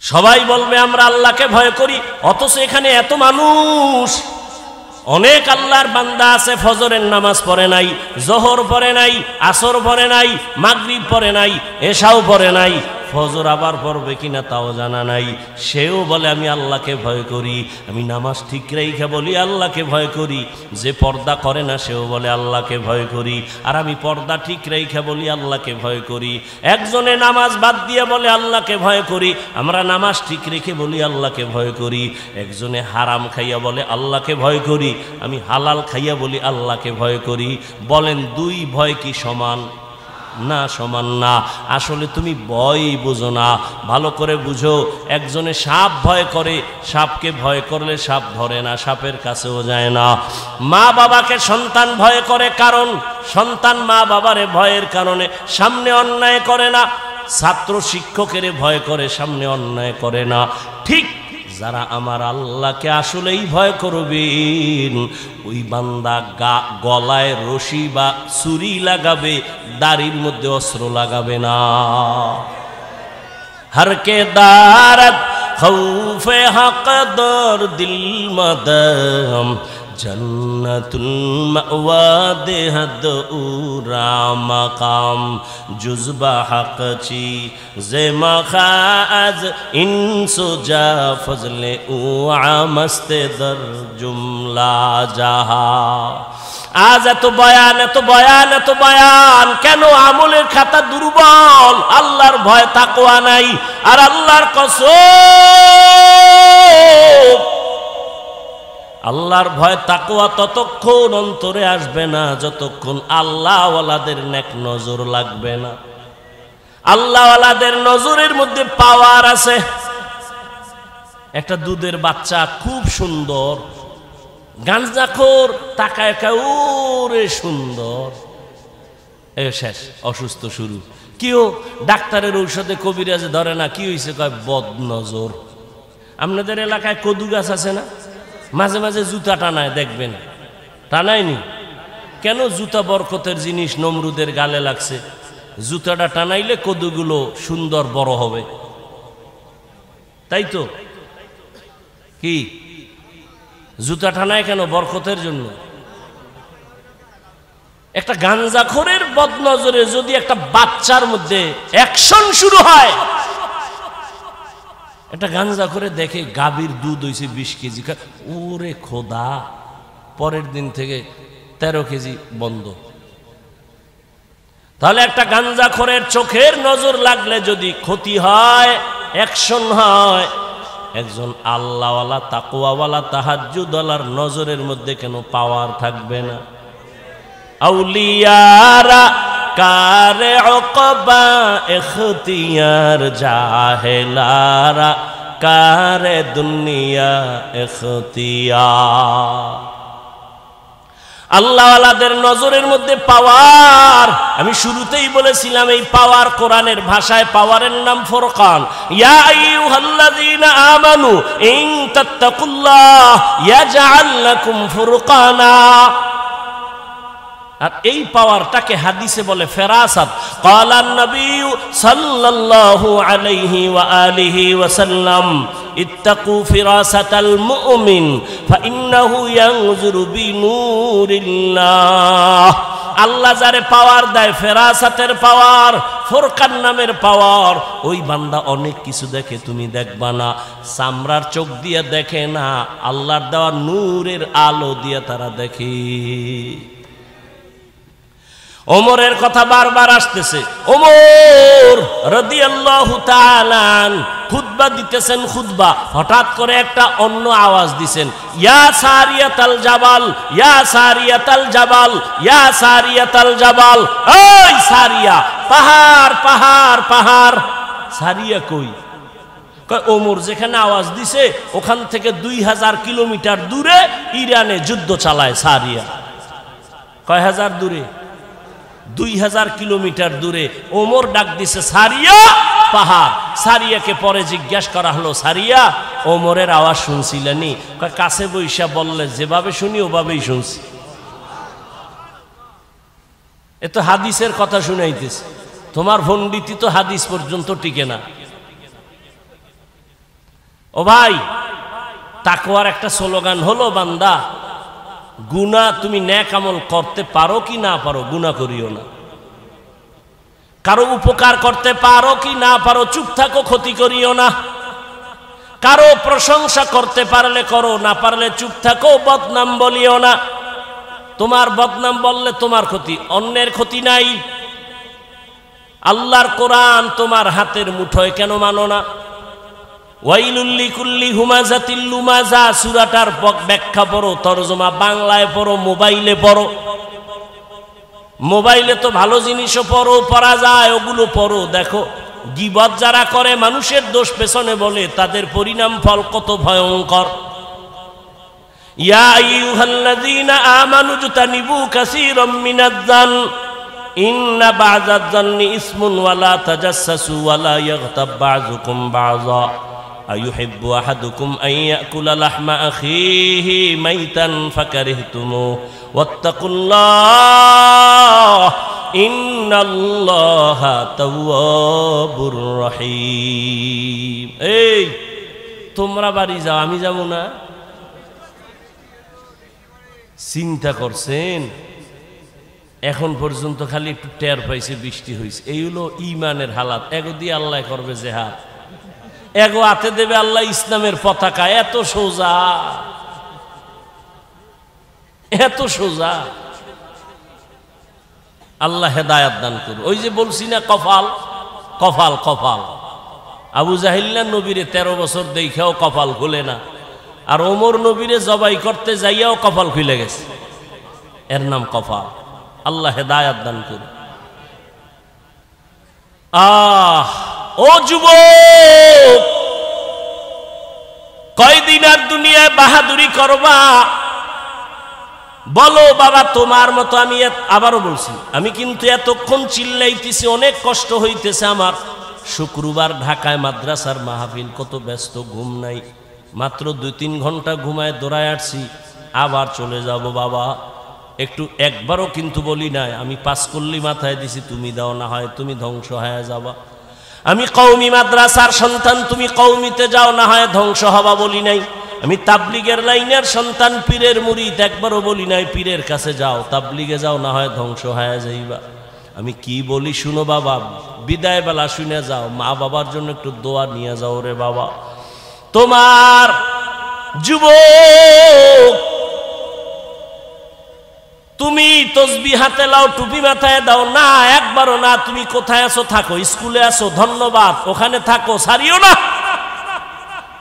সবাই বলবে আমরা আল্লাহকে ভয় করি, অথচ এখানে এত মানুষ, অনেক আল্লাহর বান্দা আছে ফজরের নামাজ পড়ে নাই, জোহর পড়ে নাই, আসর পড়ে নাই, মাগরিব পড়ে নাই, এশাও পড়ে নাই, ফজর আবার পড়বে কিনা তাও জানা নাই। সেও বলে আমি আল্লাহকে ভয় করি, আমি নামাজ ঠিক রেখে বলি আল্লাহকে ভয় করি। যে পর্দা করে না সেও বলে আল্লাহকে ভয় করি, আর আমি পর্দা ঠিক রেখে বলি আল্লাহকে ভয় করি। একজনে নামাজ বাদ দিয়ে বলে আল্লাহকে ভয় করি, আমরা নামাজ ঠিক রেখে বলি আল্লাহকে ভয় করি। একজনে হারাম খাইয়া বলে আল্লাহকে ভয় করি, আমি হালাল খাইয়া বলি আল্লাহকে ভয় করি। বলেন দুই ভয় কি সমান? না, সমান না। আসলে তুমি ভয়ই বুঝো না, ভালো করে বুঝো। একজনে সাপ ভয় করে, সাপকে ভয় করলে সাপ ধরে না, সাপের কাছেও যায় না। মা বাবাকে সন্তান ভয় করে, কারণ সন্তান মা বাবারে ভয়ের কারণে সামনে অন্যায় করে না। ছাত্র শিক্ষকের ভয় করে, সামনে অন্যায় করে না। ঠিক যারা আমার আল্লাহকে আসলেই ভয় করবেন, ওই বান্দা গলায় রশি বা ছুরি লাগাবে, দাড়ির মধ্যে অস্ত্র লাগাবে না। हर के दारत खौफे हक दर दिल मदम जन्नतुल मअवा देहद उरा मकाम जुज़बा हक ची जे मखाज इंसो जा फजले उआ मस्ते दर जुमला जहा। आज এত বয়ান এত বয়ান এত বয়ান কেন? আমলের খাতা দুর্বল, আল্লাহর ভয় তাকওয়া নাই। আর আল্লাহর কসম, আল্লাহর ভয় তাকওয়া ততক্ষণ অন্তরে আসবে না যতক্ষণ আল্লাহওয়ালাদের নেক নজর লাগবে না। আল্লাহওয়ালাদের নজরের মধ্যে পাওয়ার আছে। একটা দুধের বাচ্চা খুব সুন্দর, গাঞ্জাখোর তাকায় ওরে সুন্দর, শেষ, অসুস্থ শুরু। কিও ডাক্তারের ঔষধে কবিরাজে ধরে না, কি হয়েছে? কয় বদনজর। আপনাদের এলাকায় কদু গাছ আছে না? মাঝে মাঝে জুতা টানায়, দেখবেন। টানায়নি কেন? জুতা বরকতের জিনিস, নমরুদের গালে লাগছে। জুতাটা টানাইলে কদুগুলো সুন্দর বড় হবে, তাই তো? কি জুতা টানায় কেন? বরকতের জন্য। একটা গাঞ্জাখোরের বদনজরে যদি একটা বাচ্চার মধ্যে অ্যাকশন শুরু হয়, একটা গাঞ্জাখোরে দেখে গাভীর দুধ হয়েছে 20 কেজি, ওরে খোদা, পরের দিন থেকে 13 কেজি বন্ধ। তাহলে একটা গাঞ্জাখোরের চোখের নজর লাগলে যদি ক্ষতি হয়, অ্যাকশন হয়, একজন আল্লাহওয়ালা তাকওয়াওয়ালা তাহাজ্জুদওয়ালার নজরের মধ্যে কেন পাওয়ার থাকবে না? আউলিয়ারা কারে উকবা ইখতিয়ার, জাহেলারা কারে দুনিয়া ইখতিয়ার। আল্লাহওয়ালাদের নজরের মধ্যে পাওয়ার। আমি শুরুতেই বলেছিলাম এই পাওয়ার কোরআনের ভাষায় পাওয়ারের নাম ফুরকান। ইয়া আইয়ুহাল্লাযীনা আমানু ইন তাত্তাকুল্লাহ ইয়াজআল লাকুম ফুরকানা। আর এই পাওয়ারটাকে হাদিসে বলে ফেরাসাত। ক্বালান নবী সাল্লাল্লাহু আলাইহি ওয়া আলিহি ওয়াসাল্লাম ইত্তাকু ফিরাসাতাল মুমিন ফাইন্নাহু ইয়ানজুরু বিনূরিল্লাহ। আল্লাহ যারে পাওয়ার দেয়, ফেরাসাতের পাওয়ার, ফুরকান নামের পাওয়ার, ওই বান্দা অনেক কিছু দেখে, তুমি দেখবা না। চামড়ার চোখ দিয়ে দেখে না, আল্লাহর দেওয়া নূরের আলো দিয়ে তারা দেখে। ওমরের কথা বারবার আসতেছে। ওমর রাদিয়াল্লাহু তাআলা খুতবা দিতেছেন, খুতবা, হঠাৎ করে একটা অন্য আওয়াজ দিছেন, ইয়া সারিয়াতাল জাবাল, ইয়া সারিয়াতাল জাবাল, ইয়া সারিয়াতাল জাবাল। ওই সারিয়া, পাহাড় পাহাড় পাহাড়। সারিয়া কই? কয় ওমর যেখানে আওয়াজ দিছে ওখান থেকে 2000 কিলোমিটার দূরে ইরানে যুদ্ধ চালায় সারিয়া। কয় হাজার দূরে? 2000 কিলোমিটার দূরে। ওমর ডাক দিছে সারিয়া, পাহাড়। সারিয়াকে পরে জিজ্ঞাসা করা হলো, সারিয়া ওমরের আওয়াজ শুনছিলেনি? কয় কাছে বইসা বললে যেভাবে শুনি ওভাবেই শুনছি। এ তো হাদিসের কথা শুনাইতেছে, তোমার পণ্ডিতি তো হাদিস পর্যন্ত টিকে না। ও ভাই, তাকওয়ার একটা স্লোগান হলো, বান্দা গুনাহ তুমি নেক আমল করতে পারো কি না পারো, গুনাহ করিও না। কারো উপকার করতে পারো কি না পারো, চুপ থাকো, ক্ষতি করিও না। কারো প্রশংসা করতে পারলে করো, না পারলে চুপ থাকো, বদনাম বলিও না। তোমার বদনাম বললে তোমার ক্ষতি, অন্যের ক্ষতি নাই। আল্লাহর কোরআন তোমার হাতের মুঠোয় কেন মানো না? ওয়াইলুল লিকুল্লি হুমাযাতিল লুমাযা সূরাটার ব্যাখ্যা পড়ো, তরজমা বাংলায় পড়ো, মোবাইলে পড়ো। মোবাইলে তো ভালো জিনিসও পড়া যায়, ওগুলো পড়ো, দেখো গীবত যারা করে, মানুষের দোষ পেছনে বলে, তাদের পরিণাম ফল কত ভয়ঙ্কর। ইয়া আইয়ুহাল্লাযীনা আমানু জতানিবু কাসীরাম মিনাজ-জান ইন্না বা'যাজ-জান্নি ইসমুন ওয়া লা তাজাসসাসু ওয়া লা ইয়াগতাব বা'যুকুম বা'যা আইয়ুহিব্বু আহাদুকুম আন ইয়াকুলা লাহমা আখিহি মাইতান ফাকারিহতুমুহু ওয়াত্তাকুল্লাহ ইন্নাল্লাহা তাওয়াবুর রহিম। এই তোমরা বাড়ি যাও, আমি যাব না? চিন্তা করছেন? এখন পর্যন্ত খালি একটু টের পাইছে বৃষ্টি হয়েছে, এই হলো ইমানের হালাত। এগো দিয়ে আল্লাহ করবে জেহাদ, এগো হাতে দেবে আল্লাহ ইসলামের পতাকা। এত সোজা, এত সোজা। আল্লাহ হেদায়াত দান করুন। ওই যে বলছি না, কপাল কপাল কপাল। আবু জাহিল্লা নবীরে 13 বছর দেখাও কপাল খুলে না, আর ওমর নবীরে জবাই করতে যাইয়াও কপাল খুলে গেছে। এর নাম কপাল। আল্লাহ হেদায়াত দান করুন। ও যুবক, কয়দিন আর দুনিয়ায় বাহাদুরি করবা? বলো বাবা, তোমার মতো আমি আবারও বলছি, আমি কিন্তু এতক্ষণ চিল্লাইতেছি, অনেক কষ্ট হইতেছে আমার। শুক্রবার ঢাকায় মাদ্রাসার মাহফিল, কত ব্যস্ত, ঘুম নাই, মাত্র 2-3 ঘন্টা ঘুমায় দৌড়ায় আসছি, আবার চলে যাব বাবা। একটু একবারও কিন্তু বলি নাই, আমি 5 কল্লি মাথায় দিছি, তুমি দাও, না হয় তুমি ধ্বংস হয়ে যাবা। আমি কওমি মাদ্রাসার সন্তান, তুমি কওমিতে যাও, না হয় ধ্বংস হবা বলি নাই। আমি তাবলিগের লাইনের সন্তান, পীরের মুরিদ, একবারও বলি নাই পীরের কাছে যাও, তাবলিগে যাও, না হয় ধ্বংস হয়ে যাইবা। আমি কি বলি শুনো বাবা, বিদায় বেলা শুনে যাও, মা বাবার জন্য একটু দোয়া নিয়ে যাও রে বাবা। তোমার যুবক, তুমি তসবিহ হাতে লাও, টুপি মাথায় দাও না, একবারও না। তুমি কোথায় আছো থাকো, স্কুলে আছো ধন্যবাদ, ওখানে থাকো, সারিও না।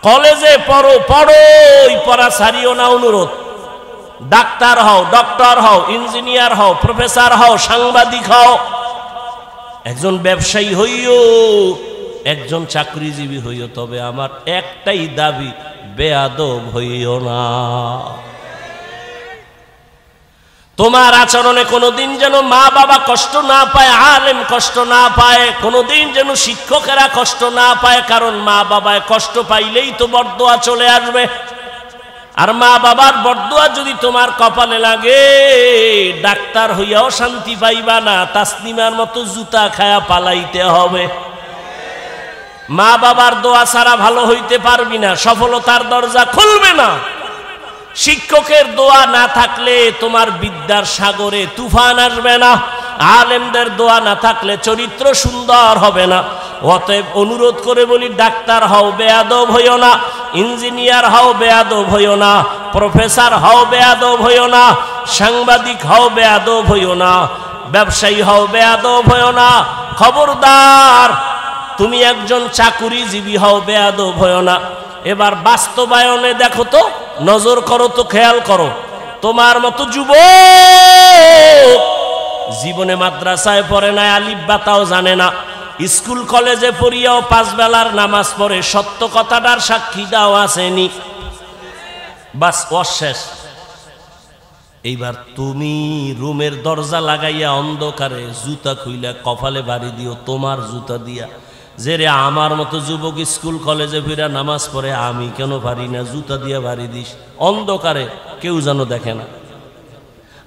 কলেজে পড়ো, পড়োই, পড়া সারিও না, অনুরোধ। ডাক্তার হও, ডক্টর হও, ইঞ্জিনিয়ার হও, প্রফেসর হও, সাংবাদিক হও, একজন ব্যবসায়ী হইও, একজন চাকরিজীবী হইও, তবে আমার একটাই দাবি, বেয়াদব হইও না। তোমার আচরণে কোনোদিন যেন মা বাবা কষ্ট না পায়, আলেম কষ্ট না পায়, কোনোদিন যেন শিক্ষকেরা কষ্ট না পায়। কারণ মা বাবায় কষ্ট পাইলেই তো বরদোয়া চলে আসবে, আর মা বাবার বরদোয়া যদি তোমার কপালে লাগে, ডাক্তার হইয়াও শান্তি পাইবা না, তাসলিমার মতো জুতা খায়া পালাইতে হবে। মা বাবার দোয়া ছাড়া ভালো হইতে পারবি না, সফলতার দরজা খুলবে না। শিক্ষকের দোয়া না থাকলে তোমার বিদ্যার সাগরে তুফান আসবে না। আলেমদের দোয়া না থাকলে চরিত্র সুন্দর হবে না। অতএব অনুরোধ করে বলি, ডাক্তার হও, বেয়াদব হইও না। ইঞ্জিনিয়ার হও, বেয়াদব হইও না। প্রফেসর হও, বেয়াদব হইও না। সাংবাদিক হও, বেয়াদব হইও না। ব্যবসায়ী হও, বেয়াদব হইও না। খবরদার, তুমি একজন চাকুরিজীবী হও, বেয়াদব হইও না। এবার বাস্তবায়নে দেখো তো, নজর করো তো, খেয়াল করো। তোমার মতো যুবক জীবনে মাদ্রাসায় পড়ে না, আলিফ বাতাও জানে না, স্কুল কলেজে পড়িয়াও 5 বেলার নামাজ পড়ে, সত্য কথাটার সাক্ষী দাও আসেনি, বাস অশেষ। এইবার তুমি রুমের দরজা লাগাইয়া অন্ধকারে জুতা খুইলা কপালে বাড়ি দিও, তোমার জুতা দিয়া, যে রে আমার মতো যুবক স্কুল কলেজে ফিরা নামাজ পড়ে, আমি কেন পারি না, জুতা দিয়া বাড়ি দিস অন্ধকারে, কেউ যেন দেখে না।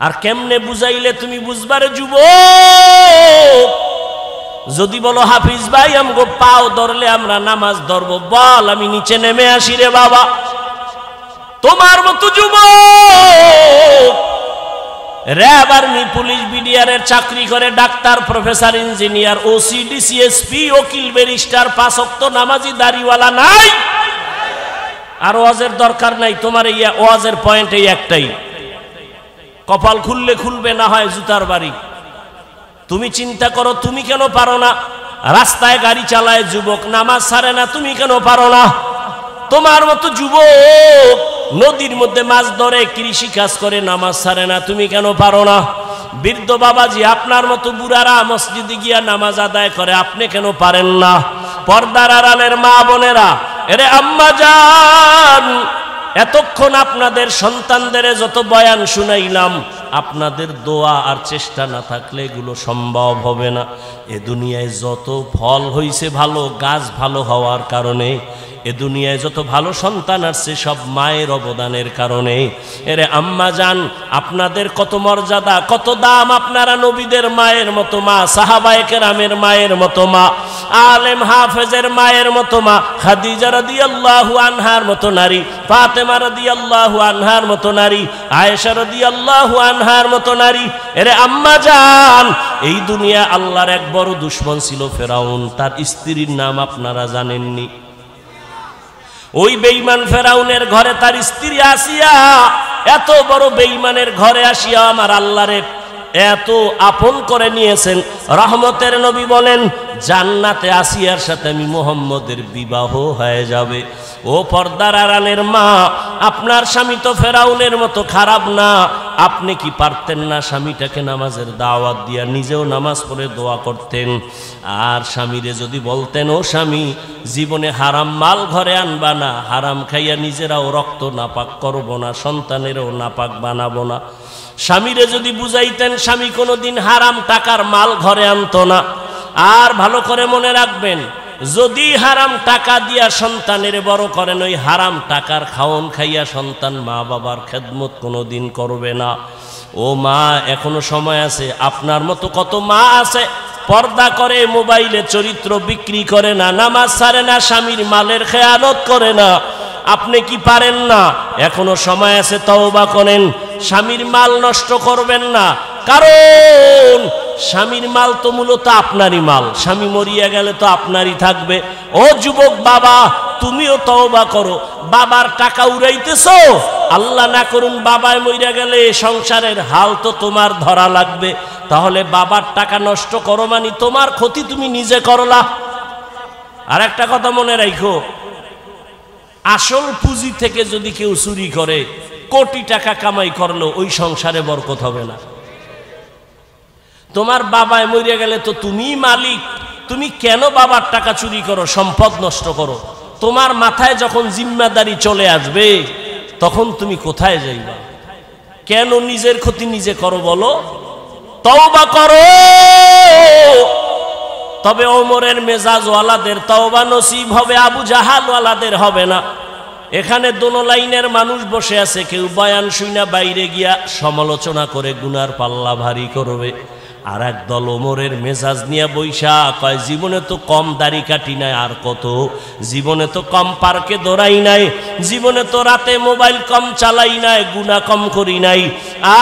আর কেমনে বুঝাইলে তুমি বুঝবারে যুবক? যদি বলো হাফিজ ভাই আমগো পাও ধরলে আমরা নামাজ ধরবো, বল আমি নিচে নেমে আসি রে বাবা। তোমার মতো যুবক র‍্যাব, আর্মি, পুলিশ, বিডিআরের চাকরি করে, doctor, professor, engineer, OC, DC, SP, উকিল, ব্যারিস্টার, 5 ওয়াক্ত নামাজি দাড়িওয়ালা নাই। আর ওয়াজের দরকার নাই, তোমার এই ওয়াজের পয়েন্ট এই একটাই, কপাল খুললে খুলবে, না হয় জুতার বাড়ি। তুমি চিন্তা করো, তুমি কেন পারো না? রাস্তায় গাড়ি চালায় যুবক, নামাজ ছাড়ে না, তুমি কেন পারো না? তোমার মতো যুবক নদীর মধ্যে মাছ ধরে, কৃষি কাজ করে, নামাজ ছাড়ে না, তুমি কেন পারো না? বৃদ্ধ বাবাজি আপনার মতো বুড়ারা মসজিদে গিয়া নামাজ আদায় করে, আপনি কেন পারেন না? পর্দার আড়ালের মা বোনেরা, এরে আম্মা জান, এতক্ষণ আপনাদের সন্তানদের যত বয়ান শুনাইলাম, আপনাদের দোয়া আর চেষ্টা না থাকলে এগুলো সম্ভব হবে না। এ দুনিয়ায় যত ফল হইছে ভালো, গাছ ভালো হওয়ার কারণে, এ দুনিয়ায় যত ভালো সন্তান আসছে সব মায়ের অবদানের কারণে। এরে আম্মা জান, আপনাদের কত মর্যাদা, কত দাম। আপনারা নবীদের মায়ের মতো মা, সাহাবায়ে কেরামের মায়ের মতো মা, আলেম হাফেজের মায়ের মতো মা, খাদিজা রাদিয়াল্লাহু আনহার মতো নারী, ফাতেমা রাদিয়াল্লাহু আনহার মতো নারী, আয়েশা রাদিয়াল্লাহু আনহার মতো নারী। এরে আম্মা জান, এই দুনিয়া আল্লাহর এক বড় দুশমন ছিল ফেরাউন, তার স্ত্রীর নাম আপনারা জানেননি? ওই বেঈমান ফেরাউনের ঘরে তার স্ত্রী আসিয়া, এত বড় বেঈমানের ঘরে আসিয়া আমার আল্লাহরে এত আপন করে নিয়েছেন। রহমতের নবী বলেন, জান্নাতে আসিয়ার সাথে আমি মুহাম্মদের বিবাহ হয়ে যাবে। ও পর্দার আড়ালের মা, আপনার স্বামী তো ফেরাউনের মতো খারাপ না। আপনি কি পারতেন না স্বামীটাকে নামাজের দাওয়াত দিয়া নিজেও নামাজ পড়ে দোয়া করতেন? আর স্বামীরে যদি বলতেন, ও স্বামী, জীবনে হারাম মাল ঘরে আনবা না, হারাম খাইয়া নিজেরাও রক্ত নাপাক করব না, সন্তানেরও নাপাক বানাবো না। স্বামীরে যদি বুঝাইতেন, স্বামী কোনোদিন হারাম টাকার মাল ঘরে আনতো না। আর ভালো করে মনে রাখবেন, যদি হারাম টাকা দিয়া সন্তানের বড় করেন, ওই হারাম টাকার খাওন খাইয়া সন্তান মা বাবার খেদমত কোনোদিন করবে না। ও মা, এখনো সময় আছে। আপনার মতো কত মা আছে, পর্দা করে, মোবাইলে চরিত্র বিক্রি করে না, নামাজ ছাড়ে না, স্বামীর মালের খেয়ানত করে না। আপনি কি পারেন না? এখনো সময় আছে, তওবা করেন। স্বামীর মাল নষ্ট করবেন না, কারণ স্বামীর মাল তো মূলত আপনারই মাল, স্বামী মরিয়া গেলে তো আপনারই থাকবে। ও যুবক বাবা, তুমিও তওবা করো। বাবার টাকা উড়াইতেছো, আল্লাহ না করুন বাবায় মরিয়া গেলে সংসারের হাল তো তোমার ধরা লাগবে। তাহলে বাবার টাকা নষ্ট করো মানে তোমার ক্ষতি তুমি নিজে করলা। আর একটা কথা মনে রাখো, আসল পুঁজি থেকে যদি কেউ চুরি করে, কোটি টাকা কামাই করলো, ওই সংসারে বরকত হবে না। তোমার বাবায় মরিয়া গেলে তো তুমিই মালিক, তুমি কেন বাবার টাকা চুরি করো, সম্পদ নষ্ট করো? তোমার মাথায় যখন জিম্মাদারি চলে আসবে, তখন তুমি কোথায় যাইবা? কেন নিজের ক্ষতি নিজে করো বলো? তওবা করো। তবে ওমরের মেজাজওয়ালাদের তওবা নসিব হবে, আবু জাহালওয়ালাদের হবে না। এখানে দোনো লাইনের মানুষ বসে আছে, কেউ বয়ান শুইনা বাইরে গিয়া সমালোচনা করে গুনার পাল্লা ভারী করবে, আর এক দল ওমরের মেজাজ নিয়ে বৈশা কয়, জীবনে তো কম দাড়ি কাটি নাই, আর কত, জীবনে তো কম পার্কে দৌড়াই নাই, জীবনে তো রাতে মোবাইল কম চালাই নাই, গুনাহ কম করি নাই,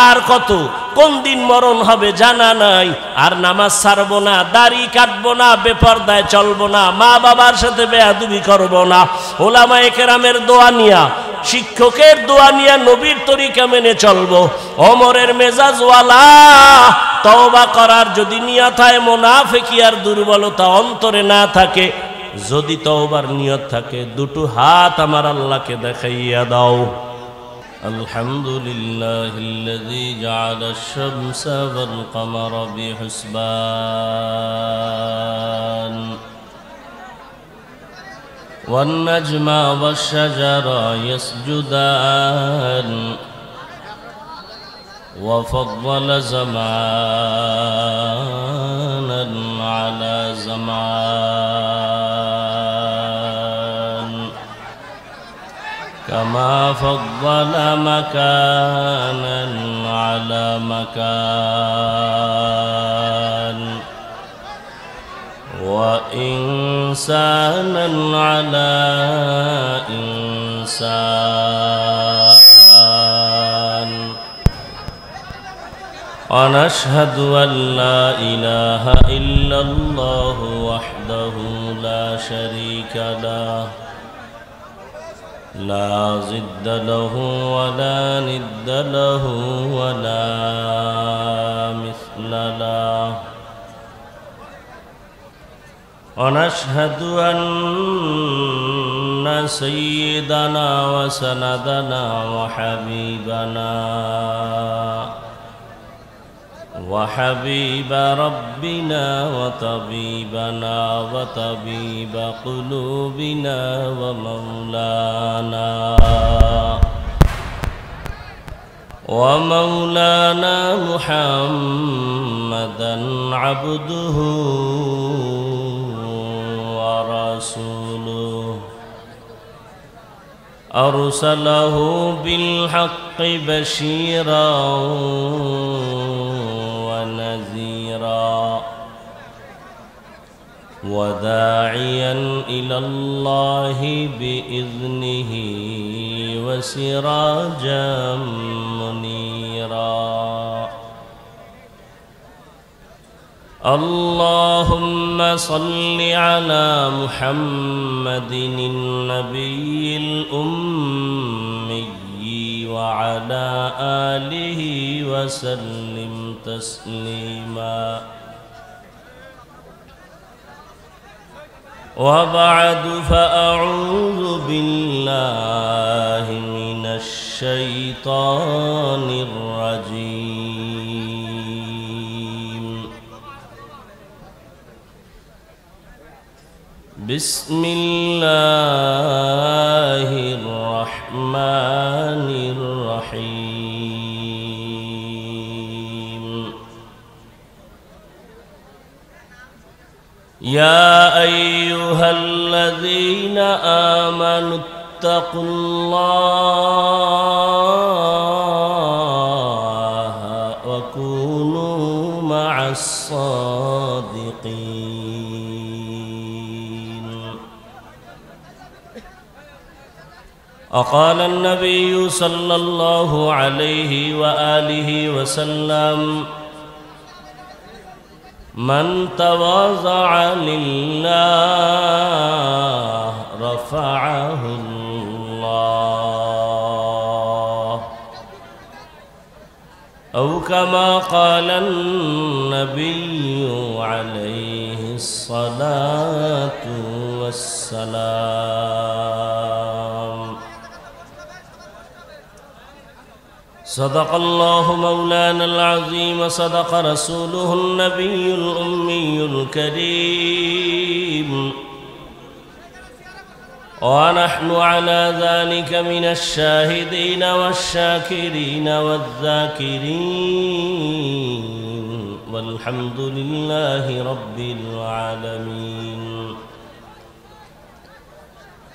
আর কত, কোন দিন মরণ হবে জানা নাই, আর নামাজ ছাড়বো না, দাড়ি কাটবো না, বেপরদায় চলবো না, মা বাবার সাথে বেয়াদবি করবো না, ওলামায়ে কেরামের দোয়া নিয়া, শিক্ষকের দোয়া নিয়া নবীর তরিকা মেনে চলবো। ওমরের মেজাজওয়ালা তওবা করার যদি নিয়ত হয়, মুনাফিকি আর দুর্বলতা অন্তরে না থাকে, যদি তওবার নিয়ত থাকে, দুটো হাত আমার আল্লাহকে দেখাইয়া দাও। আলহামদুলিল্লাহিল্লাযী জাআলাশ শামসা ওয়াল কমারা বিহুসবান ওয়ান নাজমা ওয়াশ শাজারা ইয়াসজুদান وفضل زمانا على زمان كما فضل مكانا على مكان وإنسانا على إنسان ونشهد أن لا إله إلا الله وحده لا شريك له لا ضد له ولا ند له ولا مثل له ونشهد أن سيدنا وسندنا وحبيب ربنا وطبيب قلوبنا ومولانا محمدا عبده ورسوله أرسله بالحق بشيرا ونذيرا وداعيا إلى الله بإذنه وسراجا منيرا اللهم صل على محمد النبي الأمي وعلى آله وسلم تسليما وبعد فأعوذ بالله من الشيطان الرجيم بسم الله الرحمن الرحيم يا أيها الذين آمنوا اتقوا الله وكونوا مع الصادقين وقال النبي صلى الله عليه وآله وسلم من تواضع لله رفعه الله أو كما قال النبي عليه الصلاة والسلام صدق الله مولانا العظيم صدق رسوله النبي الأمي الكريم ونحن على ذلك من الشاهدين والشاكرين والذاكرين والحمد لله رب العالمين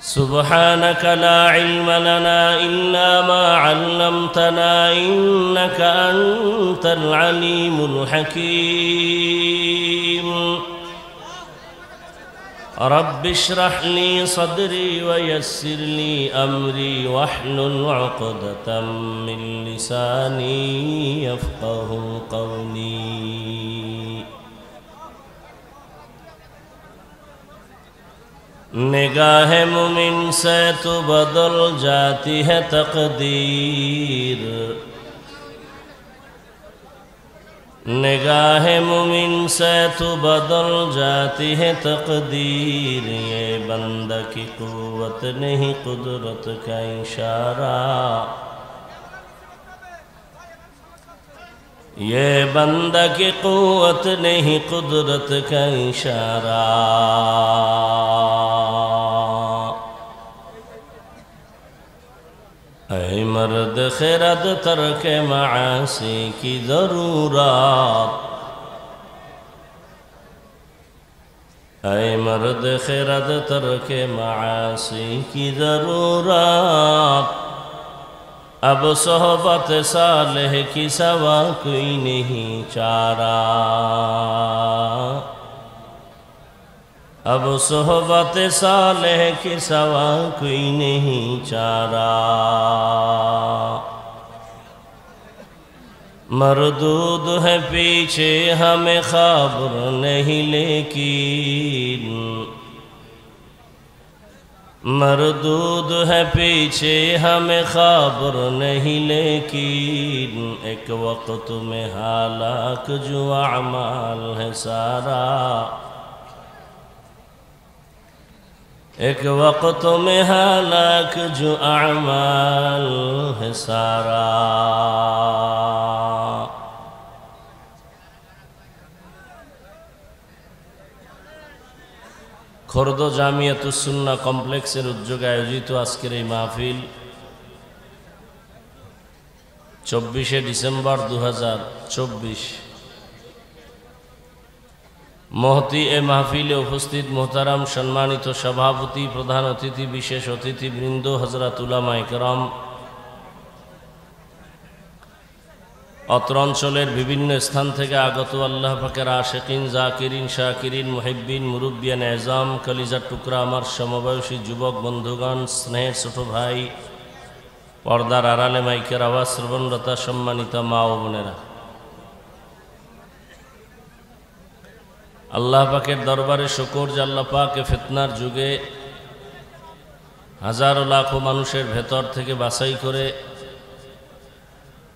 سبحانك لا علم لنا إلا ما علمتنا إنك أنت العليم الحكيم رب اشرح لي صدري ويسر لي أمري واحلل عقدة من لساني يفقه قولي निगाह मुमिन से तो बदल जाती है तकदीर निगाह मुमिन से तो बदल जाती है तकदीर ये बंदा की कुव्वत नहीं कुदरत का इशारा ये बंदा की कुव्वत नहीं कुदरत का इशारा ऐ मर्द खिरद तर्क मासी की ज़रूरत ऐ मर्द खिरद तर्क मासी की ज़रूरत अब सोहबत सालेह की सवा कोई नहीं चारा अब सोहबत सालेह के सवा कोई नहीं चारा। मरदूद है पीछे हमें खबर नहीं लेकिन, मरदूद है पीछे हमें खबर नहीं लेकिन, एक वक्त में हालाक जो अमाल है सारा, एक वक्त में हालाक जो अमाल है सारा। খোর্দ জামিয়াতুস সুন্নাহ কমপ্লেক্সের উদ্যোগে আয়োজিত আজকের এই মাহফিল 24শে ডিসেম্বর 2024। মহতি এ মাহফিলে উপস্থিত মোহতারাম সম্মানিত সভাপতি, প্রধান অতিথি, বিশেষ অতিথিবৃন্দ, হযরত উলামায়ে কেরাম, অত্র অঞ্চলের বিভিন্ন স্থান থেকে আগত আল্লাহ পাকের আশিকিন, জাকিরিন, শাকিরিন, মুহিব্বিন, মুরব্বিয়ান এজাম, কলিজার টুকরা আমার সমবয়সী যুবক বন্ধুগণ, স্নেহের ছোট ভাই, পর্দার আড়ালে মাইকের আওয়াজ শ্রবণরতা সম্মানিত মা ও বোনেরা, আল্লাহ পাকের দরবারে শুকর যে আল্লাহ পাক ফিতনার যুগে হাজারো লাখো মানুষের ভেতর থেকে বাছাই করে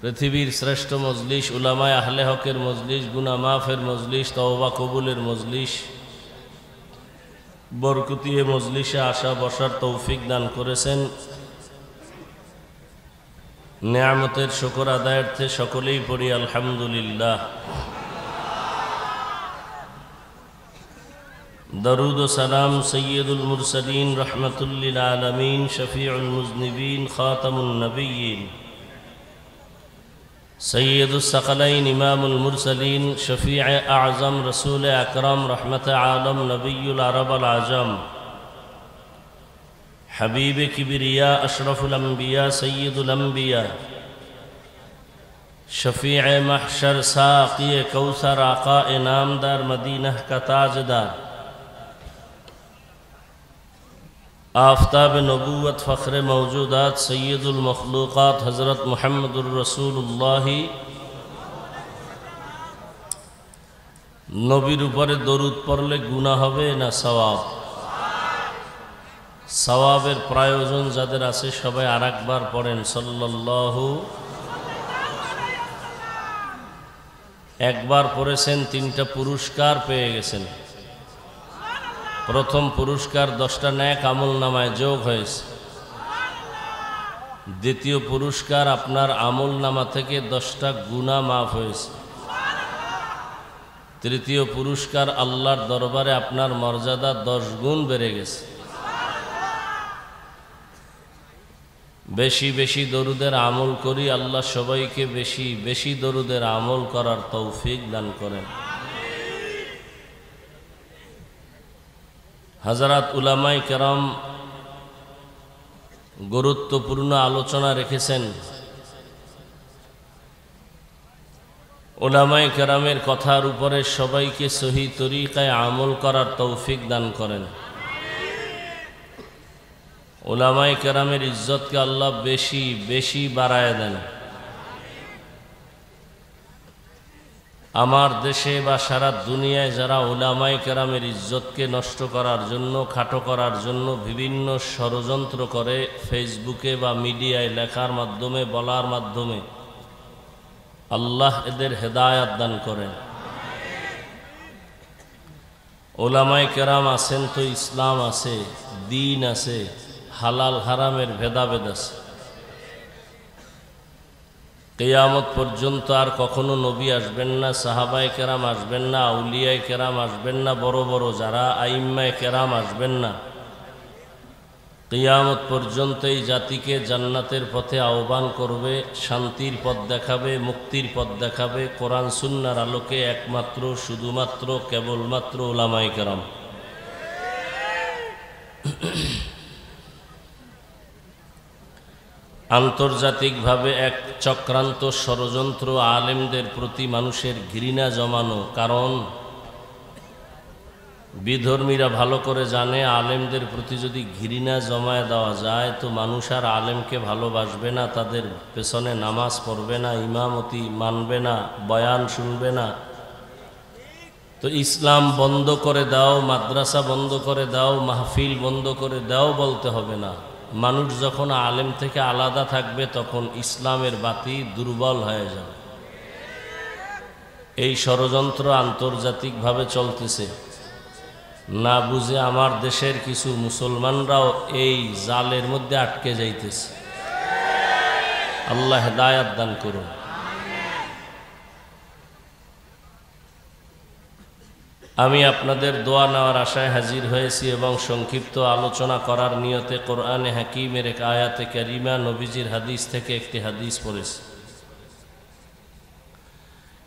পৃথিবীর শ্রেষ্ঠ মজলিস, উলামায়ে আহলে হকের মজলিস, গুনাহ মাফের মজলিস, তওবা কবুলের মজলিস, বরকতিয়ে মজলিসে আসা বসার তৌফিক দান করেছেন। নেয়ামতের শুকর আদায়ার্থে সকলেই পড়ি আলহামদুলিল্লাহ। দরুদ ও সালাম সৈয়দুল মুরসালিন, রহমাতুল লিল আলামিন, শফিউল মুজনিবিন, খাতামুন নবিয়্যিন, সৈয়দুস সাকালাইন, ইমামুল মুরসালিন, শফিউ আযম, রসুল আকরাম, রহমতে আলম, নবিয়ুল আরব আল আজম, হাবিবে কিবরিয়া, আশরাফুল আম্বিয়া, সৈয়দুল আম্বিয়া, শফিউ মাহশর, সাকিয়ে কৌসর, আকা ইনামদার, মদিনা का ताजदार, आफताब नबूवत, फ़ख्र मौजूदात, सैयदुल मखलूक़ात, हज़रत मुहम्मदुर रसूलुल्लाह। नबीर उपरे दरूद पढ़ले गुनाह হবে না সওয়াব? সওয়াবের প্রয়োজন যাদের আছে সবাই আরেকবার পড়েন সাল্লাল্লাহু। একবার পড়েছেন, 3টা পুরস্কার পেয়ে গেছেন। প্রথম পুরস্কার 10টা নেক আমল নামায় যোগ হয়েছে। দ্বিতীয় পুরস্কার আপনার আমল নামা থেকে 10টা গুনাহ মাফ হয়েছে। তৃতীয় পুরস্কার আল্লাহর দরবারে আপনার মর্যাদা 10 গুণ বেড়ে গেছে। বেশি বেশি দরুদের আমল করি, আল্লাহ সবাইকে বেশি বেশি দরুদের আমল করার তৌফিক দান করেন। হযরত উলামায়ে কেরাম গুরুত্বপূর্ণ আলোচনা রেখেছেন। উলামায়ে কেরামের কথার উপরে সবাইকে সহি তরিকায় আমল করার তৌফিক দান করেন। উলামায়ে কেরামের ইজ্জতকে আল্লাহ বেশি বেশি বাড়ায় দেন। আমার দেশে বা সারা দুনিয়ায় যারা উলামায়ে কেরামের ইজ্জতকে নষ্ট করার জন্য, খাটো করার জন্য বিভিন্ন ষড়যন্ত্র করে, ফেসবুকে বা মিডিয়ায় লেখার মাধ্যমে, বলার মাধ্যমে, আল্লাহ এদের হেদায়াত দান করেন। উলামায়ে কেরাম আছেন তো ইসলাম আছে, দিন আছে, হালাল হারামের ভেদাভেদ আছে। কিয়ামত পর্যন্ত আর কখনো নবী আসবেন না, সাহাবায়ে কেরাম আসবেন না, আউলিয়ায়ে কেরাম আসবেন না, বড় বড় যারা আইম্মায়ে কেরাম আসবেন না। কিয়ামত পর্যন্ত এই জাতিকে জান্নাতের পথে আহ্বান করবে, শান্তির পথ দেখাবে, মুক্তির পথ দেখাবে কোরআন সুন্নাহর আলোকে একমাত্র, শুধুমাত্র, কেবলমাত্র উলামায়ে কেরাম। আন্তর্জাতিকভাবে এক চক্রান্ত ষড়যন্ত্র আলেমদের প্রতি মানুষের ঘৃণা জমানো, কারণ বিধর্মীরা ভালো করে জানে আলেমদের প্রতি যদি ঘৃণা জমায়ে দেওয়া যায় তো মানুষ আর আলেমকে ভালোবাসবে না, তাদের পেছনে নামাজ পড়বে না, ইমামতি মানবে না, বয়ান শুনবে না। তো ইসলাম বন্ধ করে দাও, মাদ্রাসা বন্ধ করে দাও, মাহফিল বন্ধ করে দাও বলতে হবে না। মানুষ যখন আলেম থেকে আলাদা থাকবে তখন ইসলামের বাতি দুর্বল হয়ে যাবে। এই ষড়যন্ত্র আন্তর্জাতিকভাবে চলতেছে, না বুঝে আমার দেশের কিছু মুসলমানরাও এই জালের মধ্যে আটকে যাইতেছে। আল্লাহ হেদায়াত দান করুন। আমি আপনাদের দোয়া নেওয়ার আশায় হাজির হয়েছি এবং সংক্ষিপ্ত আলোচনা করার নিয়তে কোরআনে হাকিমের এক আয়াতে কারিমা, নবীজির হাদিস থেকে একটি হাদিস পড়েছি।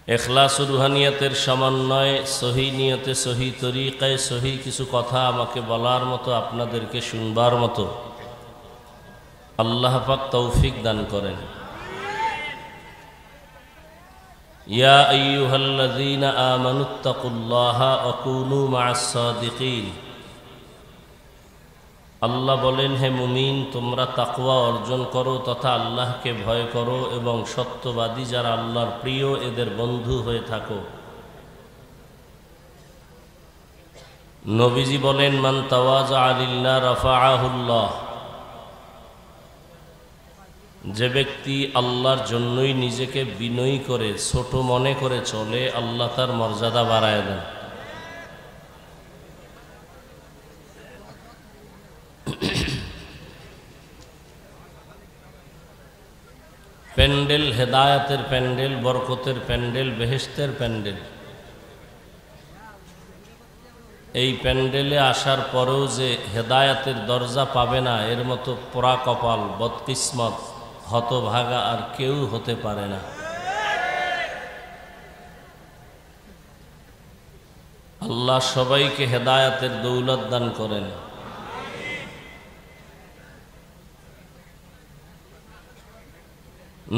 এখলাস ও রুহানিয়াতের সমন্বয়ে সহি নিয়তে, সহি তরিকায়, সহি কিছু কথা আমাকে বলার মতো, আপনাদেরকে শুনবার মতো আল্লাহ পাক তৌফিক দান করেন। ইয়া আইয়ুহাল্লাযীনা আমানুত্তাকুল্লাহা ওয়া কুনু মা'আস সাদিকিন। আল্লাহ বলেন, হে মুমিন, তোমরা তাকওয়া অর্জন করো তথা আল্লাহকে ভয় করো এবং সত্যবাদী যারা আল্লাহর প্রিয় এদের বন্ধু হয়ে থাকো। নবীজি বলেন, মান তাওয়াযা লিল্লাহ রাফাআহুল্লাহ। যে ব্যক্তি আল্লাহর জন্যই নিজেকে বিনয়ী করে, ছোট মনে করে চলে, আল্লাহ তার মর্যাদা বাড়ায় দেন। প্যান্ডেল হেদায়াতের প্যান্ডেল, বরকতের প্যান্ডেল, বেহেশতের প্যান্ডেল। এই প্যান্ডেলে আসার পরেও যে হেদায়াতের দরজা পাবে না, এর মতো পোড়া কপাল, বদকিসমত, হতভাগা আর কেউ হতে পারে না। আল্লাহ সবাইকে হেদায়াতের দৌলত দান করেন।